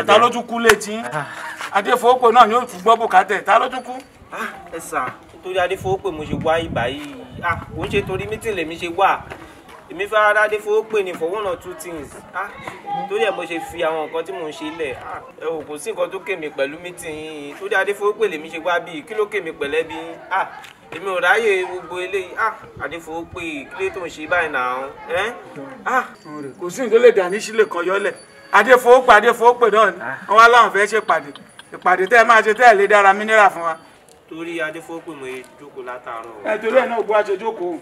ta ló tún kú létí adéfowópè náà ni ó tún gbọ́ bùkátẹ̀ ta ló tún kú. ẹ sà torí adéfowópè mo ṣe wá ibà yìí kò ń ṣe torí mítìn lèmi ṣe wá èmi fẹ́ ara adéfowópè ni for one or two things torí ẹ̀ mo ṣe fi àwọn nǹkan tí mò ń ṣe lẹ̀ ẹ ò kò sí nǹkan tó kèmí pẹ̀lú mítìn yìí torí Adéfowópè lèmi ṣe wá bíi kí ló kèmí pẹ̀lẹ́ bí èmi ò ráyè gbogbo eléyìí Adéfowópè kí ló tó ń ṣe báyìí náà kò sí nǹkan lè dà ní sílẹ̀ kan yọlẹ̀ Adéfowópè náà ni wọn wá láwọn fẹ́ ṣe ìpàdé tẹ́ ẹ máa ṣe tẹ́ ẹ lè dára mínírà fún wa. torí Adéfowópè mo jókòó látàárọ̀. torí ẹ̀ náà gbọ́ àṣẹ jókòó.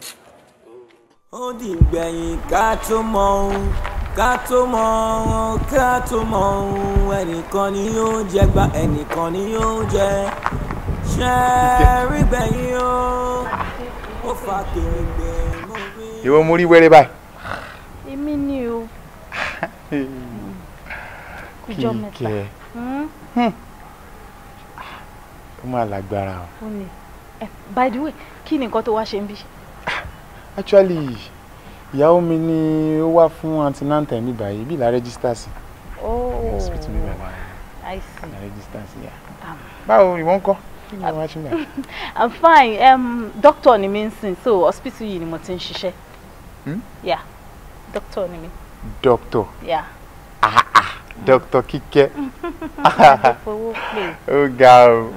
ó di gbẹ̀yìn ká tó mọ ohun ká tó mọ ohun ẹnìkan ni yóò jẹ gba ẹnìkan ni yóò jẹ ṣe rí gbẹ̀yìn ó fa kèrègbè mọ́ rí. ìwọ mo rí wẹ́rẹ́ báyìí. èmi ni o. kújọ mẹ́ta. ó máa lágbára o. ó ní by the way kí ni nǹkan tó wá ṣe ń bí. actually ìyàwó mi ni ó wá fún antinanta mi báyìí bí la register sí. hospital mi báyìí. I see. la register sí ya. báwo ìwọ ń kọ́ kí ni wàá ṣe báyìí. I'm fine doctor ni mi ń sìn so hospital yìí ni mo ti ń ṣiṣẹ́. Yeah doctor ni mi. Doctor. Yeah. Doctor Kíkẹ́. Adéfowópè. Ó ga o.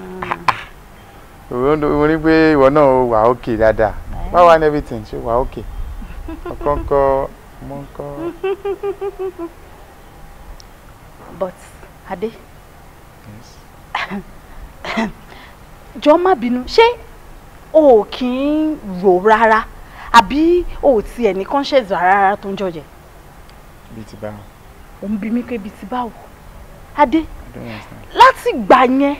Mo ní pé ìwọ náà wà okay dáadáa. Báwo wá ní everything ṣé wà okay? Ọ̀kọ̀ọ̀kọ̀ mo ń kọ́. But Adé. Jọ̀ọ́ má bínú ṣé o kì í rò rárá àbí o tiẹ̀ ní conscience rárá tó ń jọjẹ. Bíi ti báwo. Ó ń bi mí pé bíi ti báwo. Adé láti gbà yẹn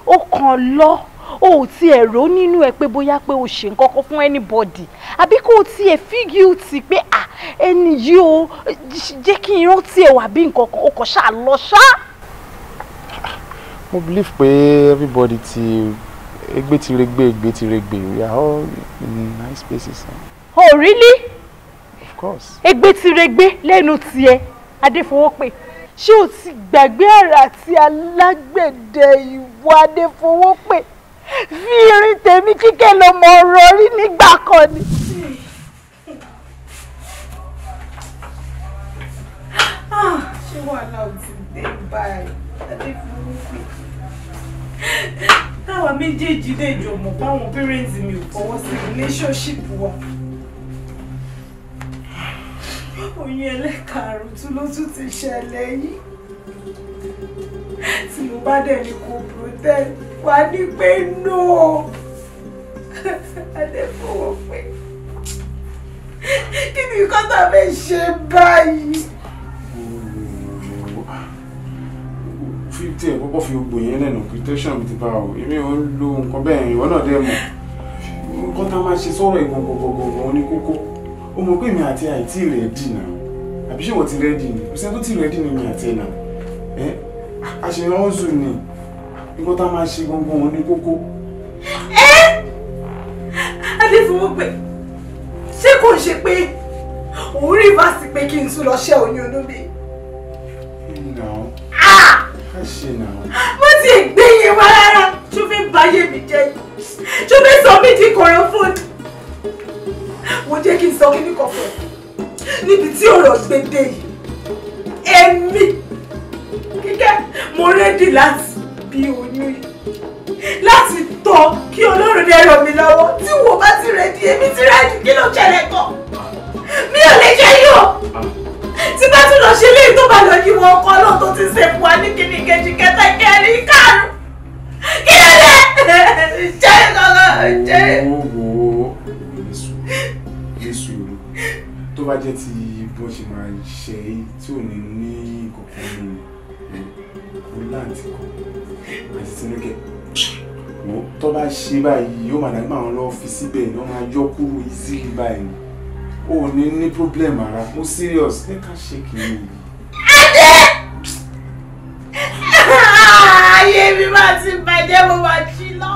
ó kàn lọ o ò tiẹ̀ rò nínú ẹ pé bóyá pé o ṣe nǹkan kan fún anybody àbí kó o tiẹ̀ fígíùtì pé ẹni yìí o jẹ́ kí n rántí ẹ̀ wà bí nǹkan kan o kàn ṣáà lọ ṣá. Mo believe pé everybody ti egbe ti regbe we are all in nice places. Oh really? Of course. Egbe ti regbe lẹ́nu tiẹ̀ Adéfowópè ṣé o ti gbàgbé àrà tí alágbẹ̀dẹ ìwọ Adéfowópè fi irin tèmi Kíkẹ́ lọ mọ ọ̀rọ̀ rí nígbà kan ni. ṣé wàhálà ò ti dé báyìí Adéfowópè táwa méjèèjì lè jọ mọ̀ báwọn pẹ́rẹ́ǹtì mi ò fọwọ́ sí relationship wa. Oyún ẹlẹ́karùn-ún tún ló tún ti ṣẹlẹ̀ yìí. Tí mo bá dẹ̀ ní kò protect wá ní pé no. Adéfowópè. Kí ni nǹkan tá a fẹ́ ṣe báyìí? Tí ẹ̀ kọ́kọ́ fi gbogbo yẹn lẹ́nu protection ti bá o èmi ò ń lo nǹkan bẹ́ẹ̀ ìwọ náà dẹ̀ mọ̀ nǹkan tá a máa ṣe sọ̀rọ̀ ìgbọ̀ngbọ̀ngbọ̀ngbọ̀n ní kókó ó mọ̀ pé èmi àti àìtí rẹ̀ dì náà àbí ṣé wọ́n ti rẹ́ dì ní kò sẹ́ni tó ti rẹ́ dì ní mi àti ẹ̀ náà àṣeyàn ó zù ní nǹkan tá a máa ṣe gbọ̀ngbọ̀n ní kókó. Adéfowópè ṣé kò ṣe pé òun rí bá sí pé kí n tún lọ ṣẹ́ oyún inú mi. Mo ti gbé yẹn wá rárá. Ṣó fẹ́ báyé mi jẹ́ yìí? Ṣó fẹ́ sọ mí di kọ̀rọ̀ fún mi? Mo jẹ́ kí n sọ kíní kan fún ẹ. Níbi tí ọ̀rọ̀ gbé dé yìí, èmi Kíkẹ́ mo rẹ́dì láti bí oyún yìí. Láti tọ́ kí Ọlọ́run dẹ̀ ràn mí lọ́wọ́. Tí wo bá ti rẹ́dì, èmi ti rẹ́dì kí ló ṣẹlẹ̀ kan? Mi ò lè ṣe yìí o. Tí bá tún lọ ṣe léyìí tó bá lọ yí wọn ọkọ náà tó ti ṣe fún wa ní kíní kejì kẹta kẹrin karùn-ún. Kí ló dé? Jẹ́ ìkọ̀kọ̀ jẹ́. Wo Jésù tó bá jẹ́ ti bó ṣe máa ṣe tí ò ní ní ìkọ̀kọ̀ ní láǹtì kan àti tinúkẹ́. Tó bá ṣe báyìí yóò máa dàgbà àwọn lọ́ọ́ fi síbẹ̀ ní wọ́n máa yọ kúrò easily báyìí. O ní problem ara mo serious ẹ ká ṣe kìíní. Adé! Ayé mi máa ti bàjẹ́ mo máa jí lọ.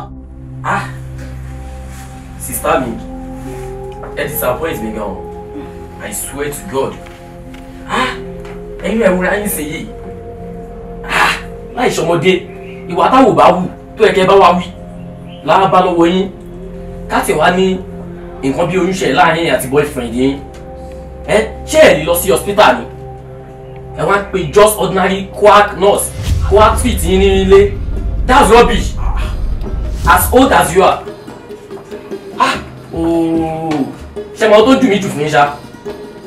Sister mi, ẹ disappoint me gan. I swear to God. Ẹ̀yin ẹ̀wúrẹ́ ayé ṣe yìí. Láì ṣọmọdé, ìwà táwọn bá wù tó ẹ̀kẹ́ bá wá wí. Lábá lọ́wọ́ yín, káàtì wá ní nǹkan bí oyún ṣe láàrin àti boyfriend yín. Ṣé ẹ lè lọ sí hospital ni? ẹ wá ń pe just ordinary quack nurse quack fit yín ní ilé. That's rubbish. As old as you are. Ṣé mo tó dùn mí jù fún yín ṣá?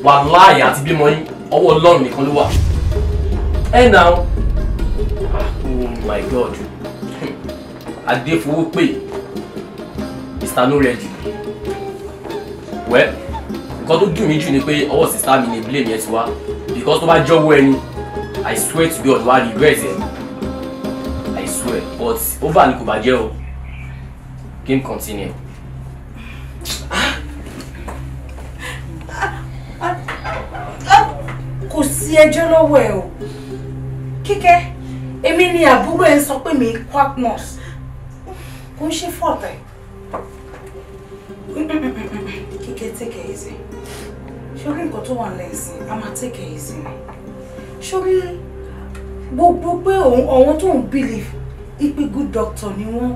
Wàláhì àti bímọ yín ọwọ́ Ọlọ́run nìkan ló wà. Now. Oh my God. Adéfowópè. Mr. No ready. Well, nǹkan tó dùn mí jù ni pé ọwọ́ sister mi ni blame yẹn ti wá. Because tó bá jọ́wọ́ ẹni, I swear to God wá regret ẹ̀. I swear, but over ni kò bàjẹ́ o. Game continue. Kò sí ẹjọ́ lọ́wọ́ ẹ o. Kíkẹ́, èmi ni àbúrò ẹ sọ pé mi quack nurse. Kò ń ṣe fault ẹ. Kíkẹ́, take it easy. Ṣorí nǹkan tó wà lẹ́sìn, a máa take it easy. Ṣorí gbogbo pé àwọn tó ń believe ipe good doctor ni wọ́n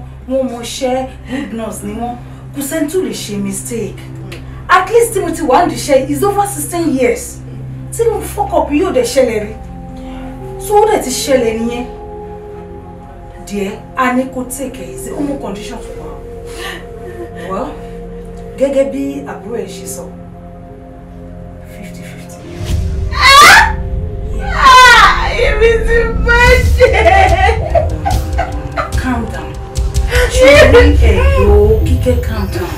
mọṣẹ́ good nurse ni wọ́n kò sẹ́ni tó lè ṣe mistake. At least tí mo ti wà ní iṣẹ́ is over 16 years. Tí mo fuck up yóò dẹ̀ ṣẹlẹ̀ rí. So ó dẹ̀ ti ṣẹlẹ̀ nìyẹn. Dear, a ní kó take it easy. Ó mú condition fún wa. Well, gẹ́gẹ́ bí àbúrò ẹ̀ ṣe sọ. 50-50. Ibi ti bàjẹ́. Calm down. Ṣé ẹ̀dọ́ Kíkẹ́ calm down?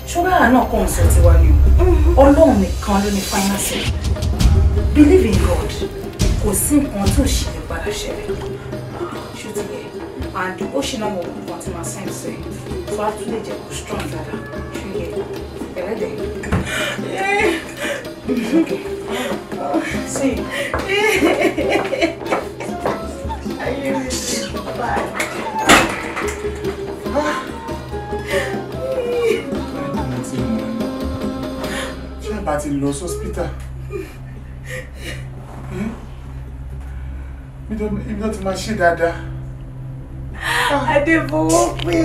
Ṣọ́ra àná kan sọ ti wá ní o. Ọlọ́run nìkan ló ní final say. Believe in God. Kò sí nǹkan tó ṣe lè padà ṣẹlẹ̀. Ṣó ti yẹ? And ó ṣe náà mo kú kan tí màá sẹ́yìn sẹ́yìn. So a tún lè jẹ́ kó strong dáadáa. Ṣó yẹ? Ẹ̀rẹ́dẹ̀. Okay. See. Ṣé bá ti lọ hospital? Ibi tó ti máa ṣe dáadáa. Adéfowópè.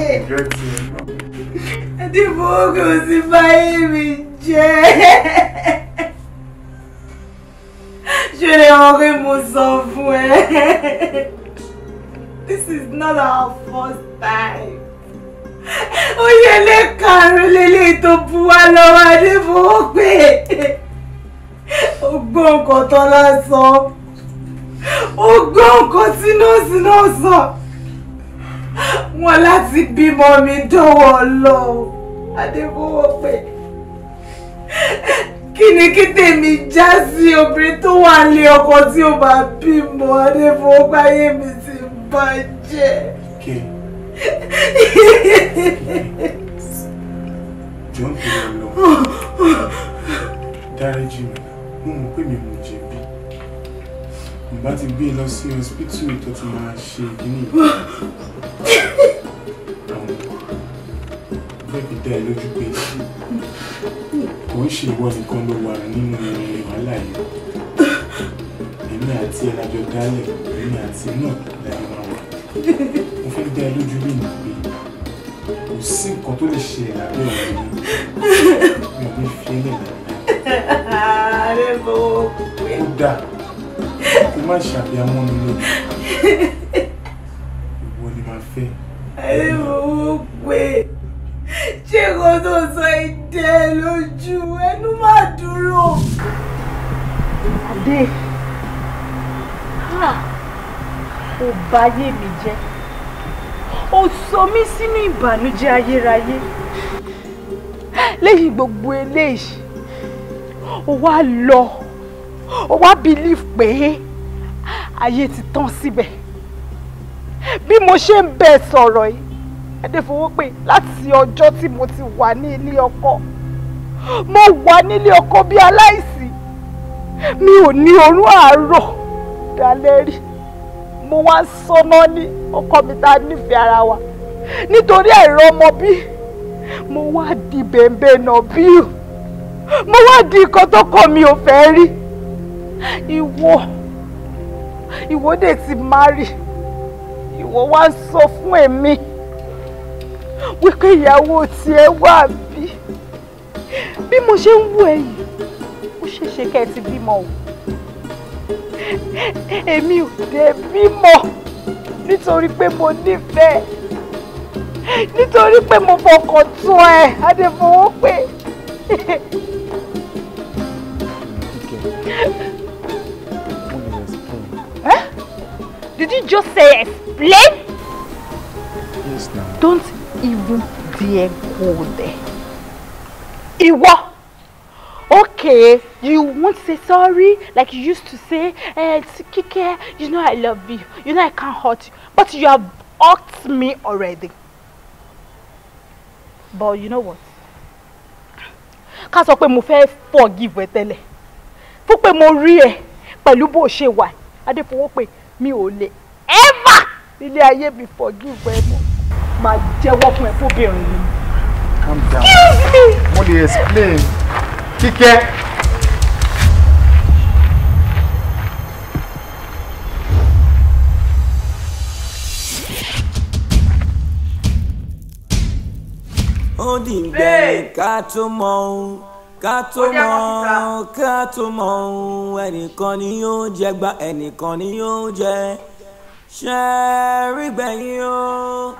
Adéfowópè ò sí báyé mi jẹ́. Je l'ai enré mon sang fouet. This is not our first time. Oye le karo lele to buwa lọ́wọ́ Adéfowópè. Ó gbọ́ nǹkan tó la sọ. Ó gbọ́ nǹkan tí nọ́ọ̀sì náà sọ. Wọ́n láti bímọ mi dọ́wọ́ lọ. Adéfowópè. Kí ni kí tèmi já sí obìnrin tó wà ní ọkọ tí ó bá bímọ Adéfowópè ayé mi ti bàjẹ́. Okay. Jọ̀ọ́ nítorí Ọlọ́run. Dáríjì mi, mo mọ̀ pé mi ò jẹ̀bi. Ìgbà tí gbé lọ sí hospital tó ti máa ṣe ìdíní. Bẹ́ẹ̀ fi dá ẹ lójú pé kò ń ṣe ìwọ nìkan ló wà nínú wàhálà yìí. Èmi àti ẹ lájọ dálẹ̀, èmi àti náà lájọ máa wà. Mo fẹ́ dá ẹ lójú lónìí pé kò sí nǹkan tó lè ṣe lábẹ́ ọ̀rẹ́ mi. Mi ò ní fi ẹlẹ́ lára. Ó dáa, kó má ṣàbíamọ́ mi lónìí. Ìwọ ni màá fẹ́. Adéfowópè. Ṣé kò tó sọ ìdẹ lójú ẹnu máa dúró? Adé, ó báyé mi jẹ́. Ó sọ mí sínú ìbànújẹ́ ayérayé. Lẹ́yìn gbogbo eléyìí, ó wá lọ. Ó wá believe pé ayé ti tán síbẹ̀. Bí mo ṣe ń bẹ sọ̀rọ̀ yìí, Adéfowópè, láti ọjọ́ tí mo ti wà ní ilé ọkọ, mo wà nílé ọkọ bí aláìsí. Mi ò ní orun àárọ̀ dalẹ́ rí. Mo wá ń sọnà ní ọkọ mi tá a nífẹ̀ẹ́ ara wa. Nítorí àìrọ́ ọmọ bí, mo wá di bẹ̀m̀bẹ̀ náà bí o. Mo wá di nǹkan tó kọ mi ò fẹ́ rí. Ìwọ dẹ̀ ti marry. Ìwọ wá ń sọ fún èmi wípé ìyàwó tiẹ̀ wà bí mo ṣe ń wò ẹ̀yìn ó ṣeéṣe kẹ́ ẹ ti bímọ o. èmi ò dé bímọ nítorí pé mo nífẹ̀ẹ́ nítorí pé mo fọkàn tún ẹ adéfowó pé. Did you just say explain? Yes, now. Don't even dare go there. Ìwọ. Okay, you won't say sorry like you used to say, Kike, you know I love you. You know I can't hurt you. But you have hurt me already. But you know what? Ká sọ pé mo fẹ́ forgive ẹ tẹ́lẹ̀. Fún pé mo rí ẹ pẹ̀lú bó ṣe wà. Adéfowó pé mi ò lè ever nílé ayé mi forgive ẹ mọ́. Máa jẹ́wọ́ fún ẹ fóbìnrin mi. Calm down. Excuse me. Mo lè explain. Kíkẹ́. Ó dìgbẹ́ ká tó mọ̀ ọ́n ká tó mọ̀ ọ́n ẹnìkan ni yóò jẹ gba ẹnìkan ni yóò jẹ ṣe rí gbẹ̀yìn o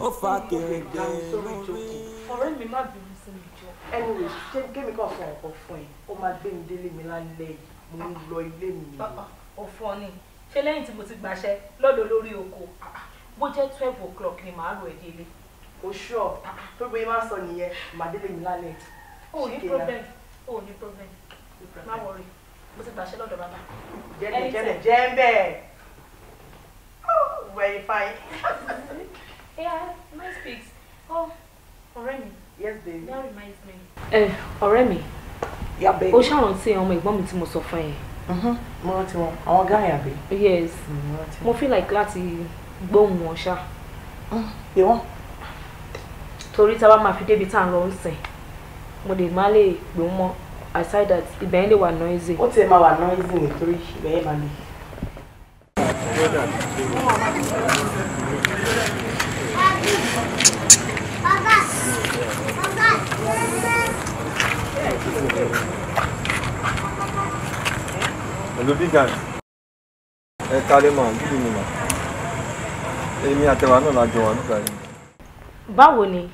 ó fa kéde lórí. ọ̀rẹ́ mi má bínú sí mi jọ ẹnu rẹ̀ ṣé kémi kan fún ọkọ̀ fún ẹ ó máa gbé mi délé mi lálẹ́ mo ń lọ ilé mi. ó fún ọ ní ṣé lẹ́yìn tí mo ti gbàṣẹ lọ́dọ̀ lórí oko bó jẹ́ 12 o'clock ni màá rò ẹ́ délé. o ṣọ tó gbé máa sọ nìyẹn màá délé mi lálẹ́. o ní problem o ní problem má wọrí mo ti gbàṣẹ lọ́dọ̀ bàbá. jẹ́ ń bẹ́ẹ̀. Very fine. Yeah, nice pics. Oh, ọ̀rẹ́ mi. Yes, baby. That reminds me. Ọ̀rẹ́ mi. Yeah, baby. Ó ṣàrántí ọmọ ẹ̀gbọ́n mi tí mo sọ fún ẹ. Mo rántí wọn. Àwọn gáyà bí. Yes. Mo feel like láti gbóhùn wọn ṣá. Pé wọ́n. Torí tá a bá máa fi débi tá à ń lọ ń sìn. Mo lè má lè pè wọ́n mọ́. Aside that, ibẹ̀ yẹn lè wà noisy. Ó tiẹ̀ máa wà noisy nítorí ibẹ̀ yẹn máa lè. Hello big guy. Ẹ kálẹ́ mà, bí ni mà. Èmi àtẹwà náà la jọ wà nígbà yìí. Báwo ni?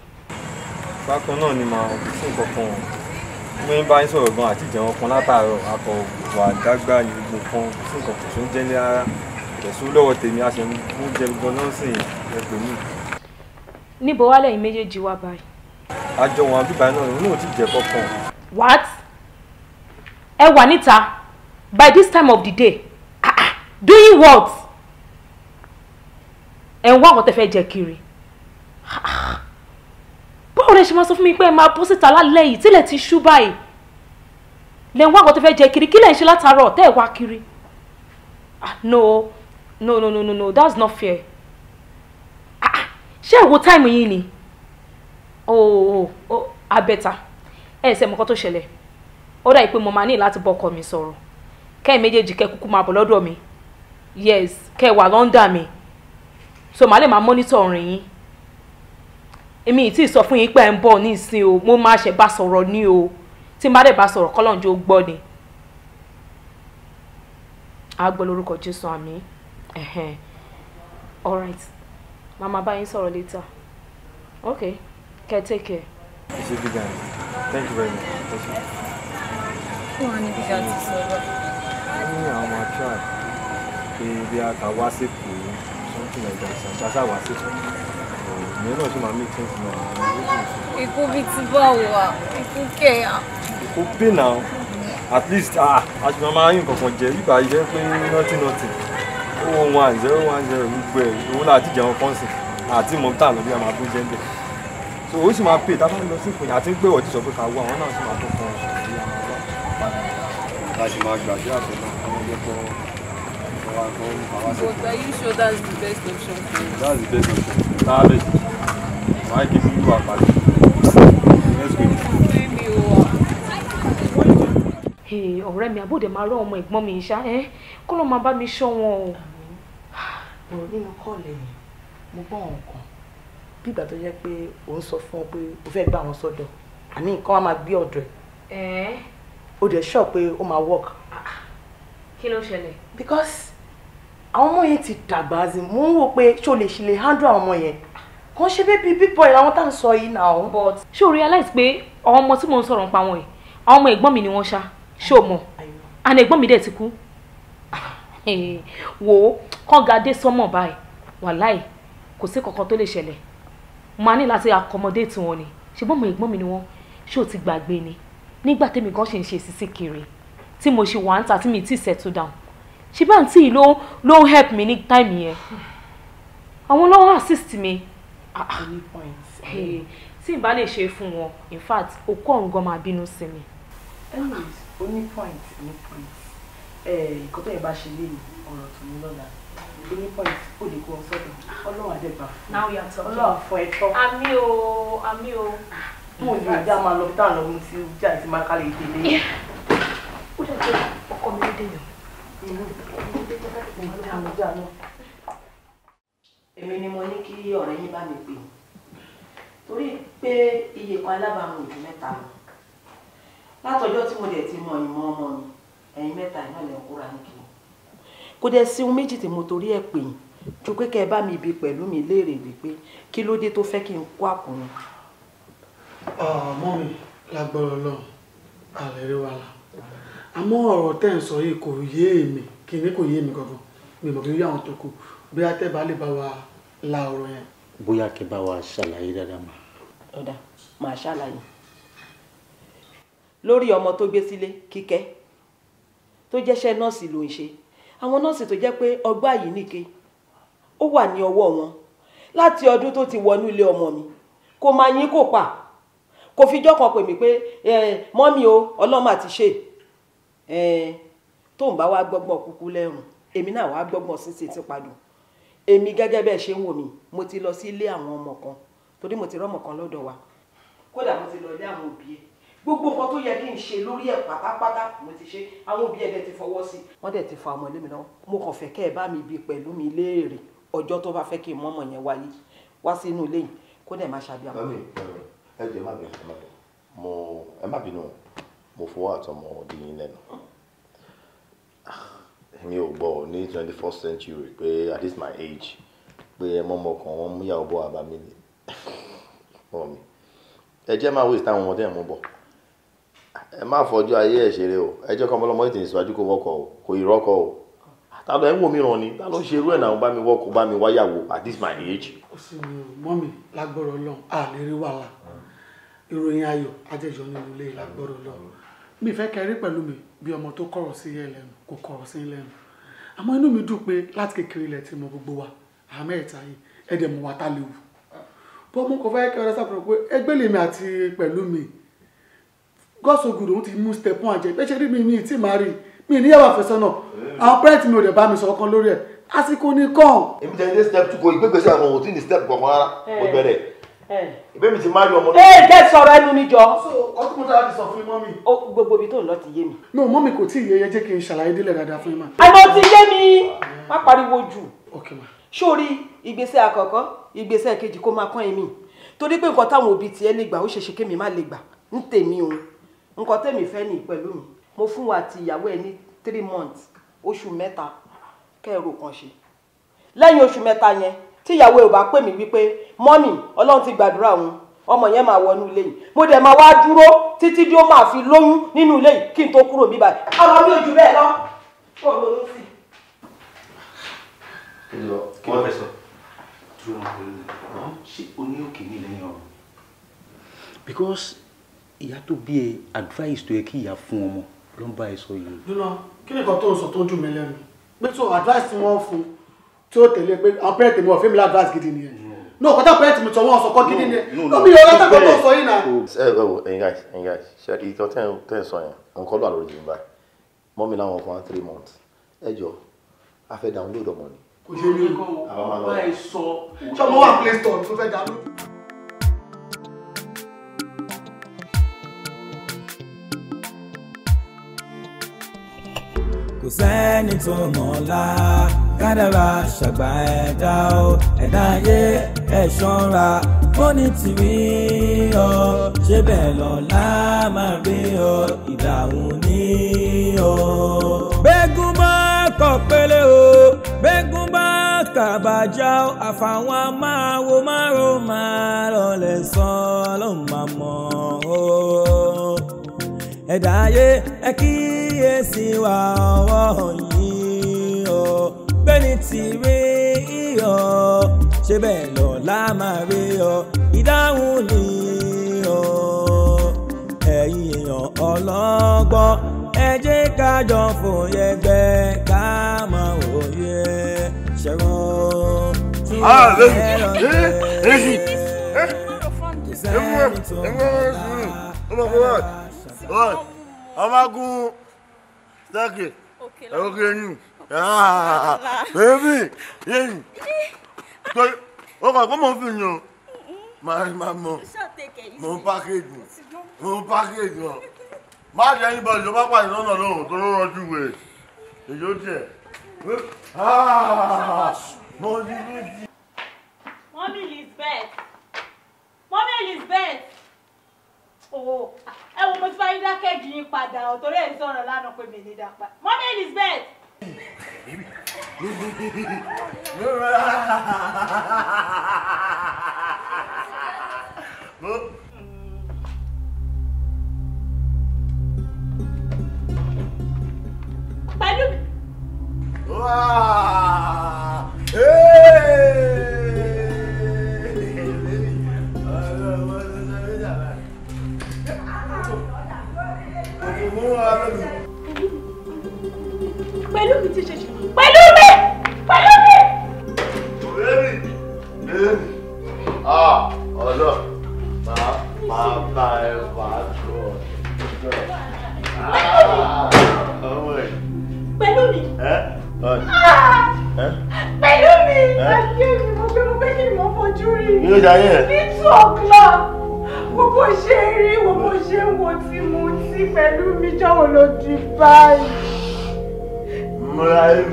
Bákan náà ni mà kò sí nǹkan kan. Mo ń bá yín sọ̀rọ̀ gan àti ìjẹun kan látàárọ̀ akọ wà dágbà ní gbogbo kan kò sí nǹkan kò sí oúnjẹ ní rárá. Ẹ̀sùn lọ́wọ́ tèmi a ṣe ń jẹ gbogbo náà sì ẹ pè mí. Níbo wá lẹ́yìn méjèèjì wá báyìí? Àjọ wọn bíbá náà òun náà ti jẹ kọ́kàn. What? Ẹ wà níta by this time of the day? Doing what? Ẹ ń wá àwọn tẹ́ fẹ́ jẹ kiri. Báwo lẹ ṣe máa sọ fún mi pé ẹ máa bọ́ síta lálẹ́ yìí tílẹ̀ ti ṣú báyìí? Lẹ ń wá àwọn tẹ́ fẹ́ jẹ kiri kí lẹ ń ṣe látàárọ̀ tẹ́ ẹ wá kiri? No, that's not fair. Ṣé ẹ wo time yìí ni? Abẹ́ta. Ẹ ṣe mọ̀kọ́ tó ṣẹlẹ̀. Ó dà pé mo máa ní láti bọ́kọ mi sọ̀rọ̀. Kẹ́ ẹ méjèèjì kẹ́ kúkú máa bọ̀ lọ́dọ̀ mi. Yes, kẹ́ ẹ wà lọ́ndà mi. So màá lè máa monitor ọ̀rìn yín. Èmi ì tí ì sọ fún yín pé ẹ ń bọ̀ ní ìsìn o. Mo máa ṣe bá sọ̀rọ̀ ní o. Tí n bá dẹ̀ bá sọ̀rọ̀ kọ́lọ́njọ́ ó gbọ́ ni. A gbọ́ lórúkọ Jésù àmín. All right. Mama bá yín sọ̀rọ̀ later. Okay. Okay, take care. It's a big guy. Thank you very much. Wọ́n á ní bí ká ti sọ̀rọ̀. Ní àwọn máa try pé bí a kà wá sí kù something like that ṣàṣà wá sí kù. Ìyẹn náà ṣe máa make sense náà. Ikú bí ti bá wà, ikú kẹ̀yà. Ikú pay now. At least àṣìmọ̀ máa yín kankan jẹ bíbá yìí jẹ́ pé nothing. 010 gbogbo ẹ̀ òun náà àti ìjẹun kan sìn àti mọ̀tà lọ bí a máa tó jẹ́ ń bẹ̀. So ó sì máa pè tá a bá lọ sí ìpínyà àti pé ọ̀tí sọ pé ká wọ àwọn náà sì máa tó kan ọ̀sán bí a máa wá. Láti máa gbàgbé àtẹ̀lọ́ àwọn ọjọ́ kan wá kan àwa sí. But are you sure that's the best option for you? That's the best option. Láàbẹ̀ máa kí fún ìlú àpàdé. Let's go. Ọ̀rẹ́ mi àbúdé máa rán ọmọ ẹ̀gbọ́n mi ṣá kó ló máa bá mi ṣọ́ wọn o. Nínú kọ́ọ̀lù yìí mo gbọ́ àwọn kan bí ìgbà tó jẹ́ pé òun sọ fún ọ pé o fẹ́ gbà wọn sọ́dọ̀ àní nǹkan wa máa gbé ọ̀dọ̀ ẹ̀. O dẹ̀ sọ pé ó máa work. Kí ló ṣẹlẹ̀? Because àwọn ọmọ yẹn ti dàgbà azin mo ń wò pé ṣó lè ṣe lè handle àwọn ọmọ yẹn kàn ṣe big boy làwọn tá à ń sọ yìí náà. But ṣé o realize pé àwọn ọmọ tí mò ń sọ̀rọ̀ nípa wọn yìí àwọn ọmọ ẹ̀gbọ́n mi ni wọ́n ṣá ṣé o mọ̀ àná ẹ̀gbọ́n mi dẹ̀ ti kú. Wò ó kàn ga dé sọ́mọ̀ báyìí wàláì kò sí kankan tó lè ṣẹlẹ̀ máa ní láti accommodate wọn ni ṣùgbọ́n ọmọ ẹ̀gbọ́n mi ni wọ́n ṣé o ti gbàgbé ni nígbà tèmi kan ṣe ń ṣe sísí kiri tí mo ṣe wà ń ta tí mi ti settle down ṣe bá ń tí ló help mi ní time yẹn àwọn ló assist mi. Tí n bá lè ṣe fún wọn in fact okó ọ̀run gan máa bínú sí mi. Anyways ó ní point nǹkan tó yẹ bá ṣe lé ní ọ̀rọ̀ tó ní lọ́la ó ní point ó lè kó ọ sọ́dọ̀ ọlọ́run àdẹ́gbà fún ọlọ́run àfọ ẹ̀tọ́. Àmì o. mo ní ìjà máa lọ bí táwọn ọmọ ti jà àti máa kálẹ̀ ìdílé. Ó dẹ̀ jẹ́ ọkọ mi lédè yàn. Èmi ni mo ní kí ọ̀rẹ́ yín bá mi pè torí pé iye kan alábàámu ojú mẹ́ta lọ látọjọ́ tí mo dẹ̀ ti mọ ìmọ̀ ọmọ mi ẹ̀yin mẹ́ta iná lẹ̀ ń kóra ní kí kò dẹ̀ sí ohun méjì tí mo torí ẹ̀ pè yín ju pé kẹ́ ẹ bá mi bi pẹ̀lú mi léèrè wípé kí ló dé tó fẹ́ kí n kó àkùnrin. Mọ́ mi lágbára Ọlọ́run àlẹ́ rí wàhálà àmọ́ ọ̀rọ̀ tẹ́ ń sọ yìí kò yé èmi kí ni kò yé èmi gangan mi mọ̀ bí àwọn tó kù bí atẹ́bà lè bá wa la ọ̀rọ̀ yẹn. Bóyá kí bá wa ṣàlàyé dáadáa mà. Ọ̀dà màá ṣàlàyé lórí ọmọ tó gbé sílé Kíkẹ́ tó jẹ́ṣẹ́ nọ́ọ̀sì ló ń ṣe àwọn nọ́ọ̀sì tó jẹ́ pé ọgbà yìí nìke ó wà ní ọwọ́ wọn láti ọdún tó ti wọnú ilé ọmọ mi kò máa yín kò pa kò fijọ́ kan pè mí pé mọ́mí o ọlọ́mọ àti ṣe tó ń bá wá gbọ́gbọ́n kúkú lẹ́rùn èmi náà wá gbọ́gbọ́n sísè tí padù èmi gẹ́gẹ́ bẹ́ẹ̀ ṣe ń wò mí mo ti lọ sí ilé àwọn ọmọ kan torí mo ti rọ́mọ kan lọ́dọ̀ wa kódà mo ti lọ ilé àwọn òbí ẹ̀ gbogbo nǹkan tó yẹ kí n ṣe lórí ẹ̀ pátápátá mo ti ṣe àwọn òbí ẹ̀ dẹ̀ ti fọwọ́ sí wọ́n dẹ̀ ti fa ọmọ ilé mi náà mo kàn fẹ́ kẹ́ ẹ bá mi bi pẹ̀lú mi léèrè ọjọ́ tó bá fẹ́ kí n mọ́mọ́ yẹn wáyé wá sínú ilé yìí kó dẹ̀ má ṣàbí àwọn. ẹ jẹ́ má bínú ẹ má bínú mo fọwọ́ àtọmọ ọdún yín lẹ́nu mi ò gbọ́ ní 21st century pé at this my age pé mọ́mọ́ kan wọ́n mú ìyàwó bọ́ àbá mi ni mọ́ mi ẹ jẹ́ máa waste táwọn ọmọdé ẹ̀ mú bọ̀ ẹ má fọjú ayé ẹ̀ ṣeré o ẹ jẹ́ kọ́ ọmọlọ́mọ ètò ìsìwájú kó wọ́kọ̀ o kò ìrọ́kọ̀ o ta ló ẹ̀ ń wò mí ràn ni ta ló ṣe irú ẹ̀ náà bá mi wọ́kọ̀ bá mi wáyàwó at this my age. ó sì ní mọ́mì lágbọ́rọ̀ Ọlọ́run a lè rí wàhálà ìròyìn ayọ̀ ajẹ́jọ́ nínú ilé lágbọ́rọ̀ Ọlọ́run mi fẹ́ kẹrí pẹ̀lú mi bí ọmọ tó kọ̀rọ̀ sí yẹ lẹ́nu kò kọ̀rọ̀ sí lẹ́nu àmọ́ inú mi dùn pé láti kékeré ilẹ̀ tí mo gbogbo wa àmẹ́ẹ̀ta yìí ẹ̀dẹ̀ mo wà tá léwu bọ́ mo kọ̀ fẹ́ kẹ́ ọ̀rẹ́ sáfẹ́ pé ẹgbẹ́ lèmi àti pẹ̀lú mi God so good òun ti mú step one àjẹ́ pẹ́ṣẹ́ rí mi tí màá rí mi níyàwó àfẹ́sọ́nà àwọn pẹ́ẹ́tì mi ò dẹ̀ bá mi sọ̀rọ̀ kan lórí ẹ̀ àsìkò ní kàn. èmi tẹ̀ ní step two kò ìgbégbèsè àwọn òtí ní step kankan rárá mo bẹ̀rẹ̀ ìbẹ́ mi ti máa rí ọmọ náà. jẹ́ sọ̀rọ̀ ẹnu mi jọ. ọtún mo dára ti sọ fún mọ́mì. gbogbo ibi tó ń lọ ti yé mi. no mọ́mì kò tí ì yẹ jẹ́ kí n ṣàlàyé délẹ̀ dáadáa fún yín mà. àmọ́ ti yé mi má pariwo jù. ok ma. sórí ìgbésẹ̀ àkọ́kọ́ ìgbésẹ̀ kejì kó máa kán èmi torí pé nǹkan táwọn òbí tiẹ̀ lè gbà ó ṣeéṣe kémi má lè gbà ń tèmi o nǹkan tèmi fẹ́ ní pẹ̀lú mi mo fún wa àti ìyàwó ẹ ní 3 months oṣù mẹ́ta kẹ́ẹ̀rọ kan ṣe lẹ́yìn oṣù mẹ́ta yẹn tí ìyàwó ẹ ò bá pè mí wípé mọ́mì Ọlọ́run ti gbàdúrà òun ọmọ yẹn máa wọnú ilé yìí mo dẹ̀ máa wá dúró títí tí ó máa fi lóyún nínú ilé yìí kí n tó kúrò bí báyìí ọmọ mi ò jù bẹ́ẹ̀ lọ kó o lóyún sí. kí wọ́n fẹ́ sọ. ṣé o ní òkè ní lẹ́yìn ọ̀rọ̀ because ìyá tó bí ẹ advice tó yẹ kí ìyá fún ọmọ ló ń bá ẹ sọ yìí. nínú kí ni nǹkan tó ń sọ tó ń dùn mí lẹ́nu pé tó advice tí wọ́n fún tí ó tẹ̀lé pé àwọn parent mi wọ́n fẹ́ mi lá advice gidi nìyẹn no kọ́tà parent mi tọ́ wọ́n sọ kọ́ gidi nìyẹn no mi ò lọ́tà kọ́ tó sọ yìí náà. ẹ̀yin guys ṣe ìtọ́ tẹ́ ẹ sọ yẹn nǹkan ló wà lórí jìnnì báyìí mọ́mí láwọn fún wa 3 months ẹ jọ a fẹ́ download ọmọ ni. kò ṣe ní ọba ẹ sọ ṣọmọ wà play store tó fẹ́ download. kò sẹ́ni tó mọ̀ ọ́lá kádàrá ṣàgbà ẹ̀dá o ẹ̀dá ayé ẹ̀ ṣọ́ra fóní tìrí ọ ṣé bẹ́ẹ̀ lọ́la máa rí ọ ìdààmú ní ọ. gbẹ́gun mọ́. kọ̀ pélé o gbẹ́gun bá kàbàjá àfàwọn máa wo márùn máa lọlẹ̀ sàn ló máa mọ̀ o. ẹ̀dá ayé ẹ kíyèsí wa ọwọ́ yìí o bẹ́ẹ̀ni tí rí iyọ̀ ṣe bẹ́ẹ̀ lọ́la máa rí ọ ìdáhùn ni o. ẹ̀yin èèyàn ọlọ́gbọ́n ẹ jẹ́ ká jọ fòye gbẹ ká máa wòye ṣẹ̀wọ̀n tí wọ́n fẹ́ lọ jẹ́. Ọmọgun staki ẹwọ́kẹ́ ní bẹ́ẹ̀bí yẹ́yìn tó ọkọ̀ kọ́ mọ̀ fi yàn máa mọ̀ mọ̀ pákéjì wọn máa jẹ́ yín bọ́ọ̀lù bá pàdé lọ́nà lóhùn tó ló rọjú wẹ̀ èyí ó jẹ́ mọ̀ ní méjì. Mommy Elizabeth. Mommy Elizabeth. Oh, ẹ wo mo ti bá yín dákẹ́jì yín padà ọ̀ torí ẹ̀ ń sọ̀rọ̀ lánàá pé mi ní dápa. Mommy Elizabeth. Pẹ̀lú mi. Pẹ̀lú mi ti ṣe ṣe. Pẹ̀lú mi! Pẹ̀lú mi! Ọ̀dọ́ máa bá ẹ wà tó ọmọ ẹ̀. Pẹ̀lú mi! Pẹ̀lú mi! Ayé mi mo fẹ́ kí ni mo fojú rí. Yóò jayé ẹ̀. Ní 2 o'clock. Wo bó ṣe rí, wo bó ṣe ń wo tí mo ti pẹ̀lú mi jọ̀wọ́ ló di báyìí. Muraim,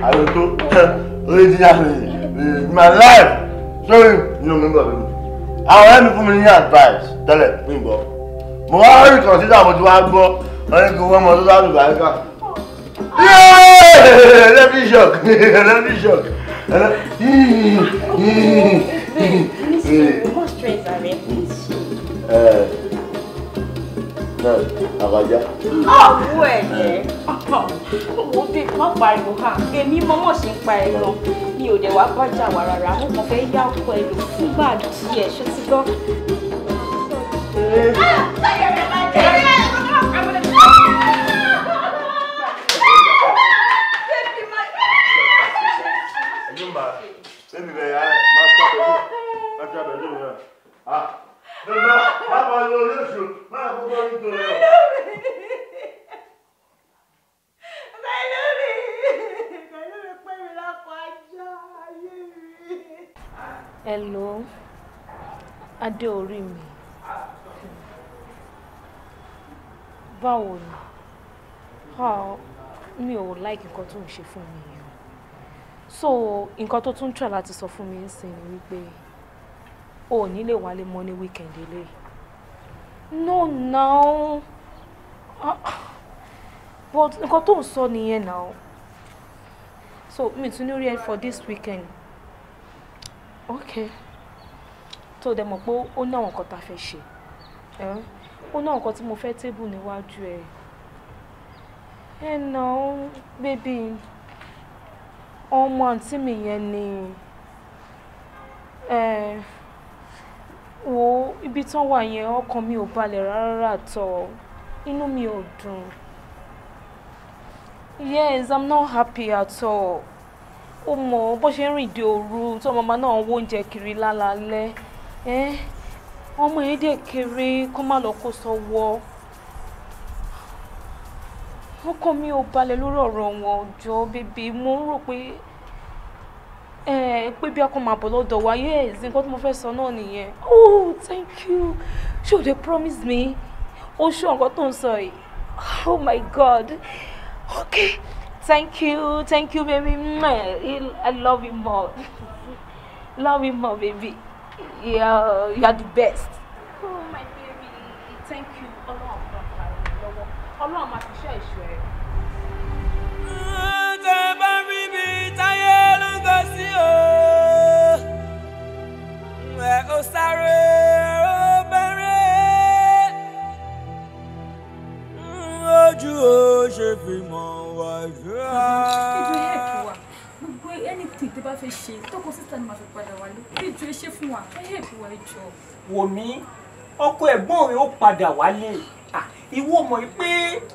I will do originally my life. Sorry, you know, remember me. I'll help you for me advice. Tell it, remember. Mo wá rí consider mo ti wá gbọ́, wọ́n ní kí wọ́n mọ tó dáàbò báyìí ká. Let me shock. What stress are there, please? Àbájá. Ọ̀bù ẹ̀jẹ̀. Owó bí má pariwo ha. Èmi mọ́mọ́ ṣe ń pa ẹran. Mi ò dẹ̀ wá bájà wà rárá. Mo kàn fẹ́ yá ọkọ ẹ lò fúngbà díẹ̀ ṣé ti gbọ́. Hello, Adé orí mi. Báwo ni? Mi ò like nǹkan tó ń ṣe fún mi yìí. So, nǹkan tó tún try láti sọ fún mi ńsìn ni wípé o ò ní lè wálé mọ́ ní weekend eléyìí. No, now. But nǹkan tó ń sọ nìyẹn now. So, mi tún ní rí ẹ for this weekend. Okay. Tó dẹ̀ mọ̀ pé ó ní àwọn nǹkan tá a fẹ́ ṣe. Ó ní àwọn nǹkan tí mo fẹ́ table níwájú ẹ̀. No, baby. Ọmọ àǹtí mi yẹn ni. Wo ibi tán wà yẹn ọkàn mi ò balẹ̀ rárá tọ̀. Inú mi ò dùn. Yes, I'm not happy at all. Ó mọ̀ bó ṣe ń rìn dé òru tó màmá náà wó oúnjẹ kiri lálálẹ́. Ọmọ yẹn dẹ̀ kéré kó má lọ kó sọ́wọ́. Ọkàn mi ò balẹ̀ lórí ọ̀rọ̀ wọn ọjọ́ bébí. Mo ń rò pé bí akọ máa bọ̀ lọ́dọ̀ wa. Yes, nǹkan tí mo fẹ́ sọ náà nìyẹn. Oh, thank you. Ṣé o dey promise me? Ó ṣọ́ nǹkan tó ń sọ yìí. Oh my God. Okay. Thank you, baby. I love you more. Love you more, baby. You are the best. Oh, my baby. Thank you. Ọlọ́run máa fi ṣe ìṣọ́ ẹ̀. tẹ bá rí mi táyé ló ń gọ sí o ẹ ó sáré ó bẹ̀rẹ̀ ojú ó ṣe fi mọ̀ wá jù á. gbogbo anything tí bá fẹ́ ṣe tọkọ sísá ni màá fi padà wálé ìjọ ṣe fún wa ẹ help wa ìjọ. wò mí ọkọ ẹ̀gbọ́n rẹ̀ ó padà wálé ìwọ mọ̀ pé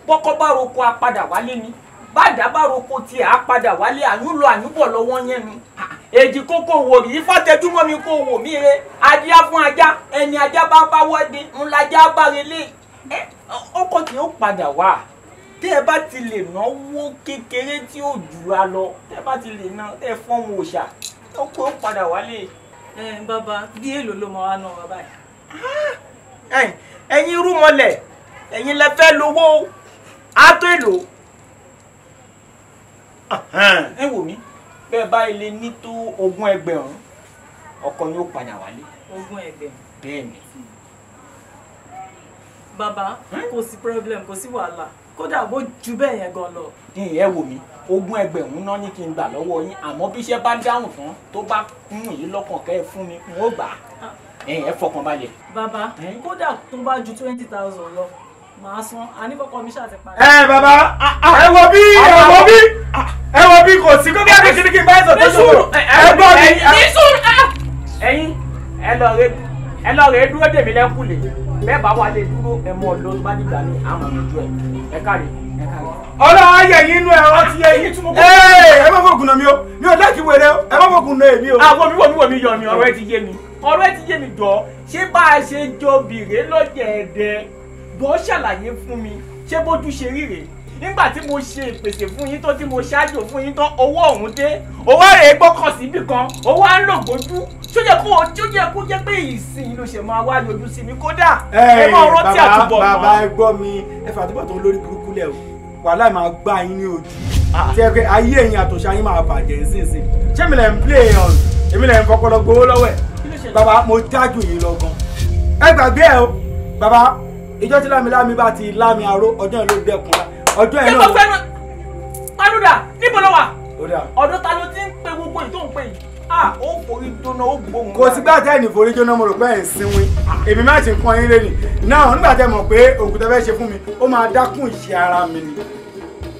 bọ́kọ́ bá roko á padà wálé ni bàdá bá roko tiẹ̀ á padà wálé àyúnlọ àyúbọ̀ lọ́wọ́ yẹn ni èjì kókó wò rí ifá tẹjúmọ́ mi kó wò mí re adíá fún ajá ẹni ajá bá bá wọ́de ńlájá bá relé ọkọ tí ó padà wá tẹ́ ẹ bá ti lè náwó kékeré tí ó jù á lọ tẹ́ ẹ bá ti lè ná tẹ́ ẹ fọ́n òòṣà ọkọ ó padà wálé. bàbá bí èlò ló mọ wá náà wá báyìí. ẹ̀yin irúmọlẹ̀ ẹ̀yin lẹ fẹ́ lówó á tó èlò. ẹ wò mí bẹ́ẹ̀ bá ilé ní tó 20,000 ọkọ yóò padà wálé. 20,000. bẹ́ẹ̀ ni. bàbá kò sí problem kò sí wàhálà kódà bó ju bẹ́ẹ̀ yẹn gan lọ. ẹ wò mí 20,000 náà ní kí n gbà lọ́wọ́ yín àmọ́ bí iṣẹ́ bá dáhùn tán tó bá kún yín lọ́kàn kẹ́ ẹ fún mi n ó gbà á ẹ fọkàn balẹ̀. bàbá kódà tó bá ju 20,000 lọ màá san àníkọ́kọ́ mi ṣàtìparí. bàbá ẹ wo bí ẹ wo bí kò sí kókè àti kìnnìkì bá ẹsọ tó ṣòro ẹ gbọ́ mi. ẹ̀yin ẹ lọ rẹ dúró dèmí lẹ́kùlé bẹ́ẹ̀ bá wà lè dúró ẹ mọ lọ bá dìgbà ní àwọn ọmọ ojú ẹ káre. ọlọ́run ayé yín inú ẹ̀rọ ti yẹ yín túnbọ̀. ẹ má fògùn náà mi o mi ò láti wèrè o ẹ má fògùn náà èmi o. wò mí yọ mi ọ̀rọ̀ ẹ ti yé mi ọ̀rọ̀ ẹ ti yé mi jọ ṣé bá a ṣe jọ bìrè lọ́jẹ̀ẹ̀dẹ̀ bọ́ ṣàlàyé fún mi ṣé bójú ṣe rí rèé nígbà tí mo ṣe ìpèsè fún yín tó tí mo ṣáájú fún yín tán owó ọ̀hún dé owó rẹ̀ gbọ́kàn síbì kan owó á ń lò gbójú tó yẹ kó jẹ́ pé ìsìn ló ṣe máa wá yọjú sí mi kódà ẹ máa rántí àtúbọ̀ mọ́. bàbá ẹ gbọ́ mi ẹ fà àtúbọ̀ tó ń lórí burúkú lẹ̀ o wàhálà máa gbá yín ní ojú tí ẹ pé ayé ẹ̀yin àtòṣà yín máa bàjẹ́ sínsìn ṣé mi lẹ̀ ń play on èmi lẹ̀ ń fọpọlọ gbowó lọ́wọ́ ẹ̀ bàbá mo jájú yín lọ gan ẹ gbàgbé ẹ o bàbá ìjọ tí lámilámi bá ti lámi aró ọjọ́ yẹn ló dẹkùn la ọjọ́ yẹn náà lọ. Tánúdà níbo ló wà ọ̀dọ̀ ta ló ti ń pe gbogbo ìtò ń pè yìí ó forí jóná ó gbóhùn. kò sí gbàtẹ́ ẹ̀nì forí jóná mo rò pé ẹ̀ ń sinwin èmi má ti kàn yín lẹ́nu náà nígbà tẹ́ mọ̀ pé òkúta fẹ́ ṣe fún mi ó máa dákún ìṣe ara mi ni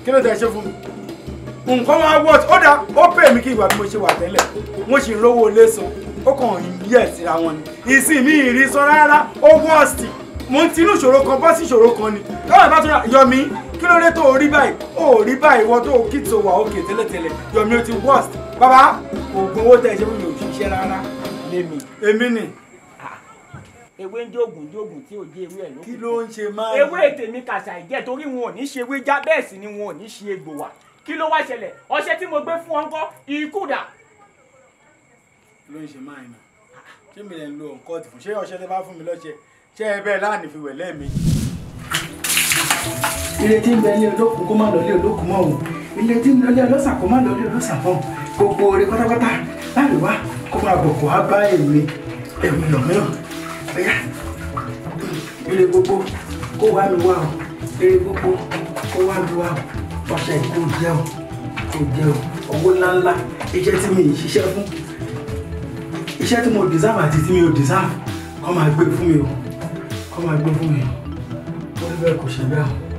kí ló tẹ́ ṣe fún mi nǹkan máa wọ́ọ̀tì ó dá ó pè mí kí ìgbà bí mo ṣe wà tẹ́lẹ̀ mo sì rówó lẹ́sàn ó kàn ń yẹ̀ síra wọn ni ìsìn mi ìrísọ rárá ó wọ́ọ̀sì mo ń tinú ìṣòro kan bọ́ sí ìṣòro kan ni káwọn bá tún yọ mí kí ló dé tó o rí báyìí o ò rí báyìí wọ́n tó o kí tó wà òkè tẹ́lẹ̀tẹ́lẹ̀ yọ mí o ti worst bàbá oògùn owó tẹ̀ ṣe fún mi ò ṣiṣẹ́ rárá lémi èmi ni. ewé ń jógùn tí ò jẹ́ ewé ẹ̀ ló kí ló ń ṣe máa ń. ewé tèmi kàṣà ìjẹ́ torí wọn ò ní ṣe ewé já bẹ́ẹ̀ sì ni wọn ò ní ṣe egbò wà kí ló wá ṣẹlẹ̀ ọṣẹ tí mo gbé fún ọ ńkọ́ ikú dà. ló ń ṣe máa ń nà ṣé mi lè lo ọ̀nkọ́ọ̀tì fún ṣé ọṣẹ tẹ bá fún mi lọ́ṣẹ ṣé ẹ bẹ́ẹ̀ láàánú fi wẹ̀ lẹ́ẹ̀mejì. ilé tí ń bẹ ilé olókùn kó má lọ ilé olókùn mọ́ òun ilé tí ń lọ ilé ọlọ́sà kó má lọ ilé ọlọ́sà mọ́ òun gbogbo oore pátápátá láàrin wá kó máa bọ̀ kó wá bá èmi lọ́míràn ẹ̀yà ire gbogbo kó wá mi wá o ire gbogbo kó wá mi wá o ọ̀sẹ̀ kò jẹ́ o owó ńláńlá iṣẹ́ tí mi ì ṣiṣẹ́ fún iṣẹ́ tí mo deserve àti tí mi ò deserve kó máa gbé fún mi o kó máa gbé fún mi o wọ́n bẹ́ẹ̀ kò ṣe bẹ́ẹ̀ o.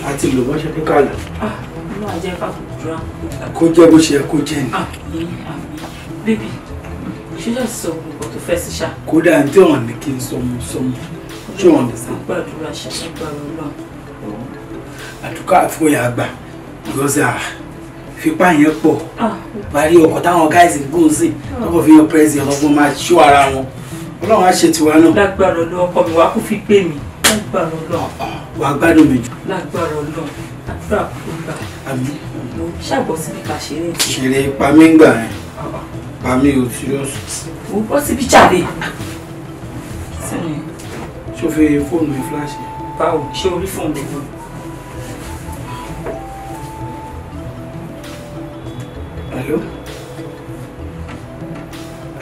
àti lò bọ́ ṣe pé ká lò. Inú àjẹ́ ká kúkúrú. Kó jẹ́ bó ṣe yẹ kó jẹ́ ni. Bébì, ṣé yóò sọ nǹkan tó fẹ́ sí ṣá? Kódà ní tí wọ́n ní kí n sọmọ ṣé wọ́n ní sá. Gbàdúrà ṣàṣàgbàrà Ọlọ́run. Àdúkà àfọyà àgbà gọ́sà fipá yẹn pọ̀ parí ọkọ̀ táwọn gáìsì ń gùn sí lọ́kọ̀ fi yan pẹ́ẹ́sì ọlọ́gbọ́n máa ṣó ara wọn Ọlọ́run á ṣe tiwa náà. Lágbára Ọlọ́run ọkọ mi wá kó fi gbé mi. Lágbára Ọlọ́run. Wàá gbádùn mi jù. Lágbára Ọlọ́run. Àdúrà kò gbà. Àmín. Ṣàgbọ́ síbi ká ṣeré. Ṣeré pa mí ń gbà yẹn. Pa mí ò serious. Mo bọ́ síbi jáde. Ṣó fi fóònù mi fíláṣì? Báwo ṣé orí fóònù gbogbo? Hello?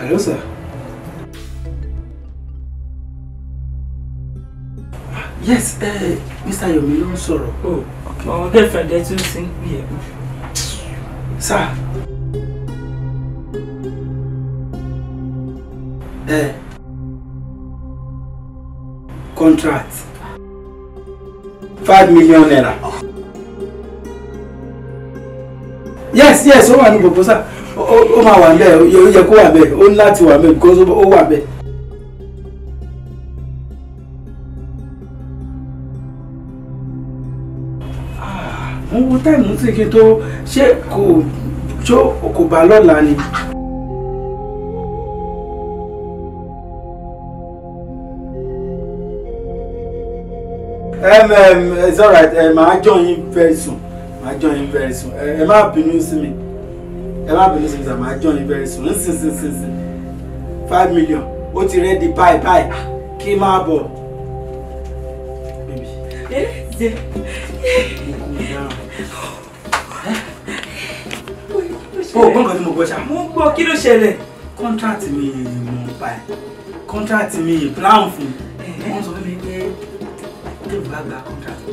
Hello, sir? Yes, Mr. Yomi ló ń sọ̀rọ̀. Oh, okay. Our girlfriend there too sing here. Sir. Contract. 5 million naira. Yes, ó wà ní proposal. Ó máa wà ńbẹ̀, ó yẹ kó wà ńbẹ̀, ó ní láti wà ńbẹ̀ because ó wà ńbẹ̀. Mo wo táìmù tí kí n tó ṣé kò bá lọ́la ni. It's alright. Màá join yín very soon. Ẹ má bínú sí mi. Sir. Màá join yín very soon. Nísinsìnyí. 5 million. Ó ti ready bye. Kí máa bọ̀. Gbọ́n kan tí mo gbọ́ ṣá. Mo ń gbọ́ kí ló ṣẹlẹ̀. Contract mi mo pa ẹ̀. Contract mi plan fún. Wọ́n sọ fún mi pé tó bá gba contract mi.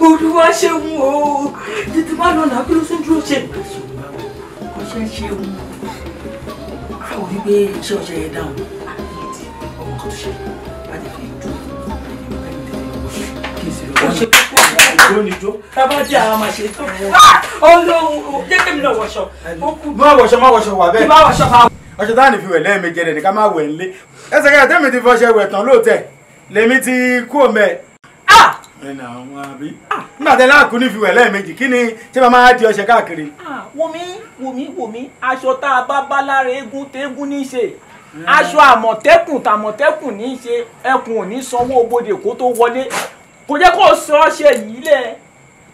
Olúwa ṣeun o. Tètè má lọ náà kí ló tún dúró ṣe. Ọṣẹ ṣeun. A ò rí pé iṣẹ́ ọṣẹ yẹn dáhùn. Ọmọ kan tó ṣe láti fi dùn. Kí n sì lọ. Ọṣẹ púpọ̀ níjó. Tábà jẹ́ àwọn máa ṣe tó. Ọlọ́run jẹ́ kí mi náà wọṣọ. Má wọṣọ wà bẹ́ẹ̀. Má wọṣọ máa. Ọṣẹ táwọn fi wẹ̀ lẹ́ẹ̀mejì rẹ̀ ní ká má wẹ̀ ńlé. Ẹsẹ̀ kẹ́kẹ́ tẹ́mi ti fọṣẹ wẹ̀ tán lóòótẹ́. Lèmi ti kú òmẹ́. Ẹnà àwọn àbí. Nígbà tẹ́lẹ̀ àkú ní fi wẹ̀ lẹ́ẹ̀mejì kí ni ṣé máa máa di ọṣẹ káàkiri? Wùmí aṣọ tá a bá bá lára eégún tégún ní í ṣe aṣọ àmọ̀tẹ́kùn ní í ṣe ẹkùn ò ní sanwó bodè kó tó wọlé kò jẹ́ kó sọ ọṣẹ yìí lẹ̀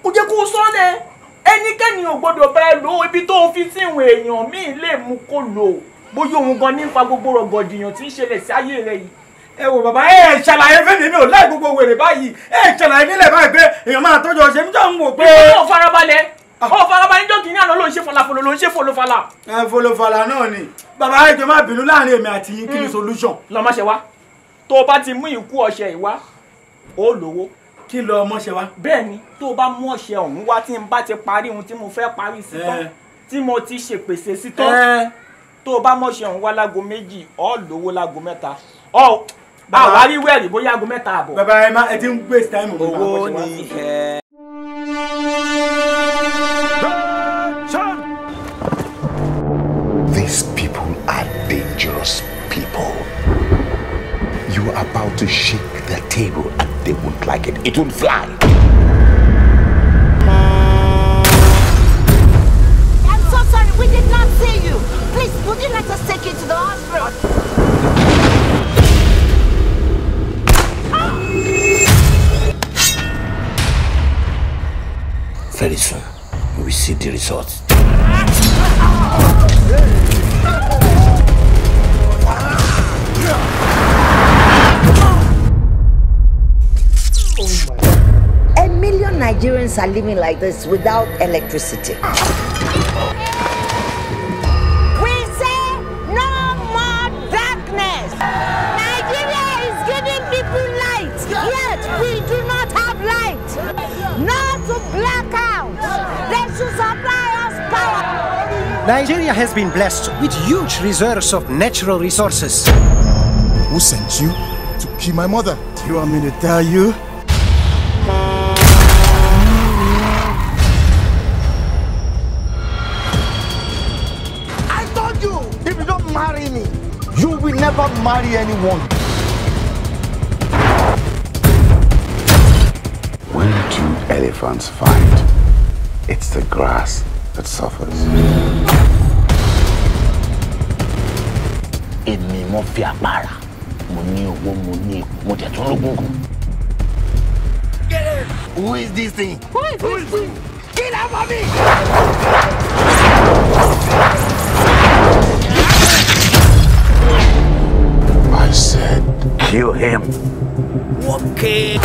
kò jẹ́ kó sọ lẹ̀ ẹnikẹ́ni ò gbọ́dọ̀ bá ẹ lò ibi tó fi tí ìwọ̀n èèyàn míì lè mú kó lò bóyá òun gan nípa gbogbo rọ̀gọ̀dìyàn tí ń ṣẹlẹ̀ sí ayé rẹ yìí. Ẹ wò bàbá ẹ ṣàlàyé fẹ́mi mi ò láì gbogbo wèrè báyìí ẹ ṣàlàyé nílẹ̀ báyìí pé èèyàn máa tọ́jú ọṣẹ níjọ́ ń wò pé. ó farabalẹ̀ níjọ́ kìíní àná ló ń ṣe fọlàfọlọ ló ń ṣe folofala. Ẹ folofala náà ni bàbá ẹ jọ̀ọ́ má bínú láàrin èmi àti yín kí ni solution. Lọ́mọ ṣe wá tó o bá ti mú ìkú ọṣẹ ìwá ó lówó. Kí lọ ọmọ ṣe wá. Bẹ́ẹ̀ ni tó o bá mú ọṣẹ ọ̀hún wá tí n bá ti parí ohun tí mo fẹ́ parí sí tán tí mo ti ṣèpèsè sí tán tó o bá mú ọṣẹ ọ̀hún wá lágo 2 ó lówó lágo 3 àwárí wẹ̀rì bóyá aago 3 àbọ̀. Bàbá ẹ ti ń waste time òun. Owó ni ẹ. These people are dangerous people. You are about to shake their table and they won't like it. It won't fly. I'm so sorry, we did not see you. Please, would you let us take you to the hospital? Very soon, we will see the results. A million Nigerians are living like this without electricity. We say no more darkness. Nigeria is giving people light, yet we do not have light. Not to blackout. They should supply us power. Nigeria has been blessed with huge reserves of natural resources. Who sent you? to kill my mother. Do you want me to tell you? I told you, if you don't marry me, you will never marry anyone. When two elephants fight, it's the grass that suffers. Èmi mo fi agbára, mo ní owó, mo ní ipò, mo jẹ tún lógún kan. Who is this thing? Who is this thing? Kill her for me! I said, kill him. Okay.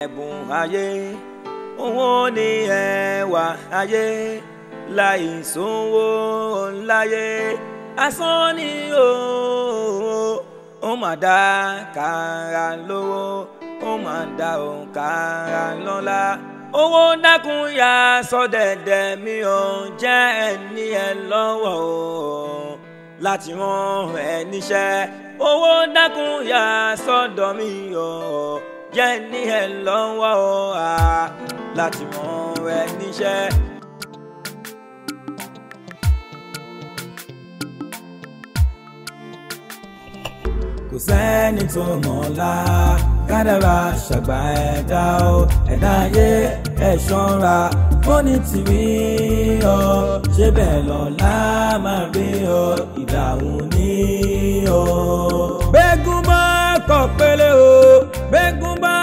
Ẹ̀bùn ayé, owó ni ẹwà ayé, láì sówó láyé, asán ni ó máa dá kára lówó, ó máa dá òǹkàrà lọ́lá. Owó dákun yà sọ́dẹ̀dẹ̀ mi ò jẹ́ ẹni ẹ lọ́wọ́ o, láti rán ẹ níṣẹ́. Owó dákun yà sọ́dọ̀ mi o, jẹ́ ní ẹ lọ́wọ́ o, láti rán ẹ níṣẹ́. Kò sẹ́ni tó mọ̀ ọ́lá, kádàrá ṣàgbà ẹ̀dá o, ẹ̀dá ayé ẹ̀ ṣọ́ra, ó ní tìrí ọ, ṣé bẹ́ẹ̀ lọ́la máa rí ọ, ìdààmú ní ọ. Bẹ́gùn bá kọ̀ pélé o, bẹ́gùn bá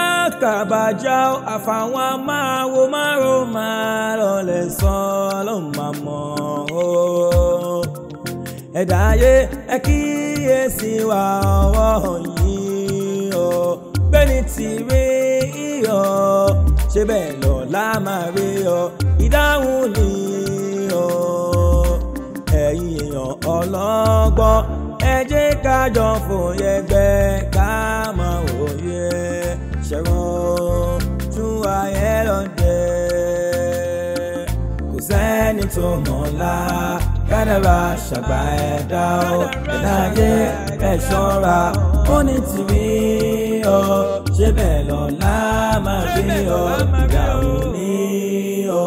kàbàjá o, àfàwọn amáwo márùn máa lọlẹ̀ sàn ló máa mọ̀ o. Ẹ̀dá ayé ẹ kíyèsí wa ọwọ́ yìí o, bẹ́ni tí rí iyọ̀, ṣé bẹ́ẹ̀ lọ́la máa rí ọ, ìdáhùn ni o. Ẹ̀yin èèyàn ọlọ́gbọ́n, ẹ jẹ́ ká jọ fòye gbẹ́ ká máa wòye, ṣẹ̀rùn tún ayé lọ́dẹ. Kò sẹ́ni tó mọ̀ ọ́lá, kádàrá ṣàgbà ẹ̀dá o, ẹ̀dá ayé ẹ̀ ṣọ́ra, ó ní tìrí ọ, ṣé bẹ́ẹ̀ lọ́la máa rí ọ, ìdààmú ní ọ.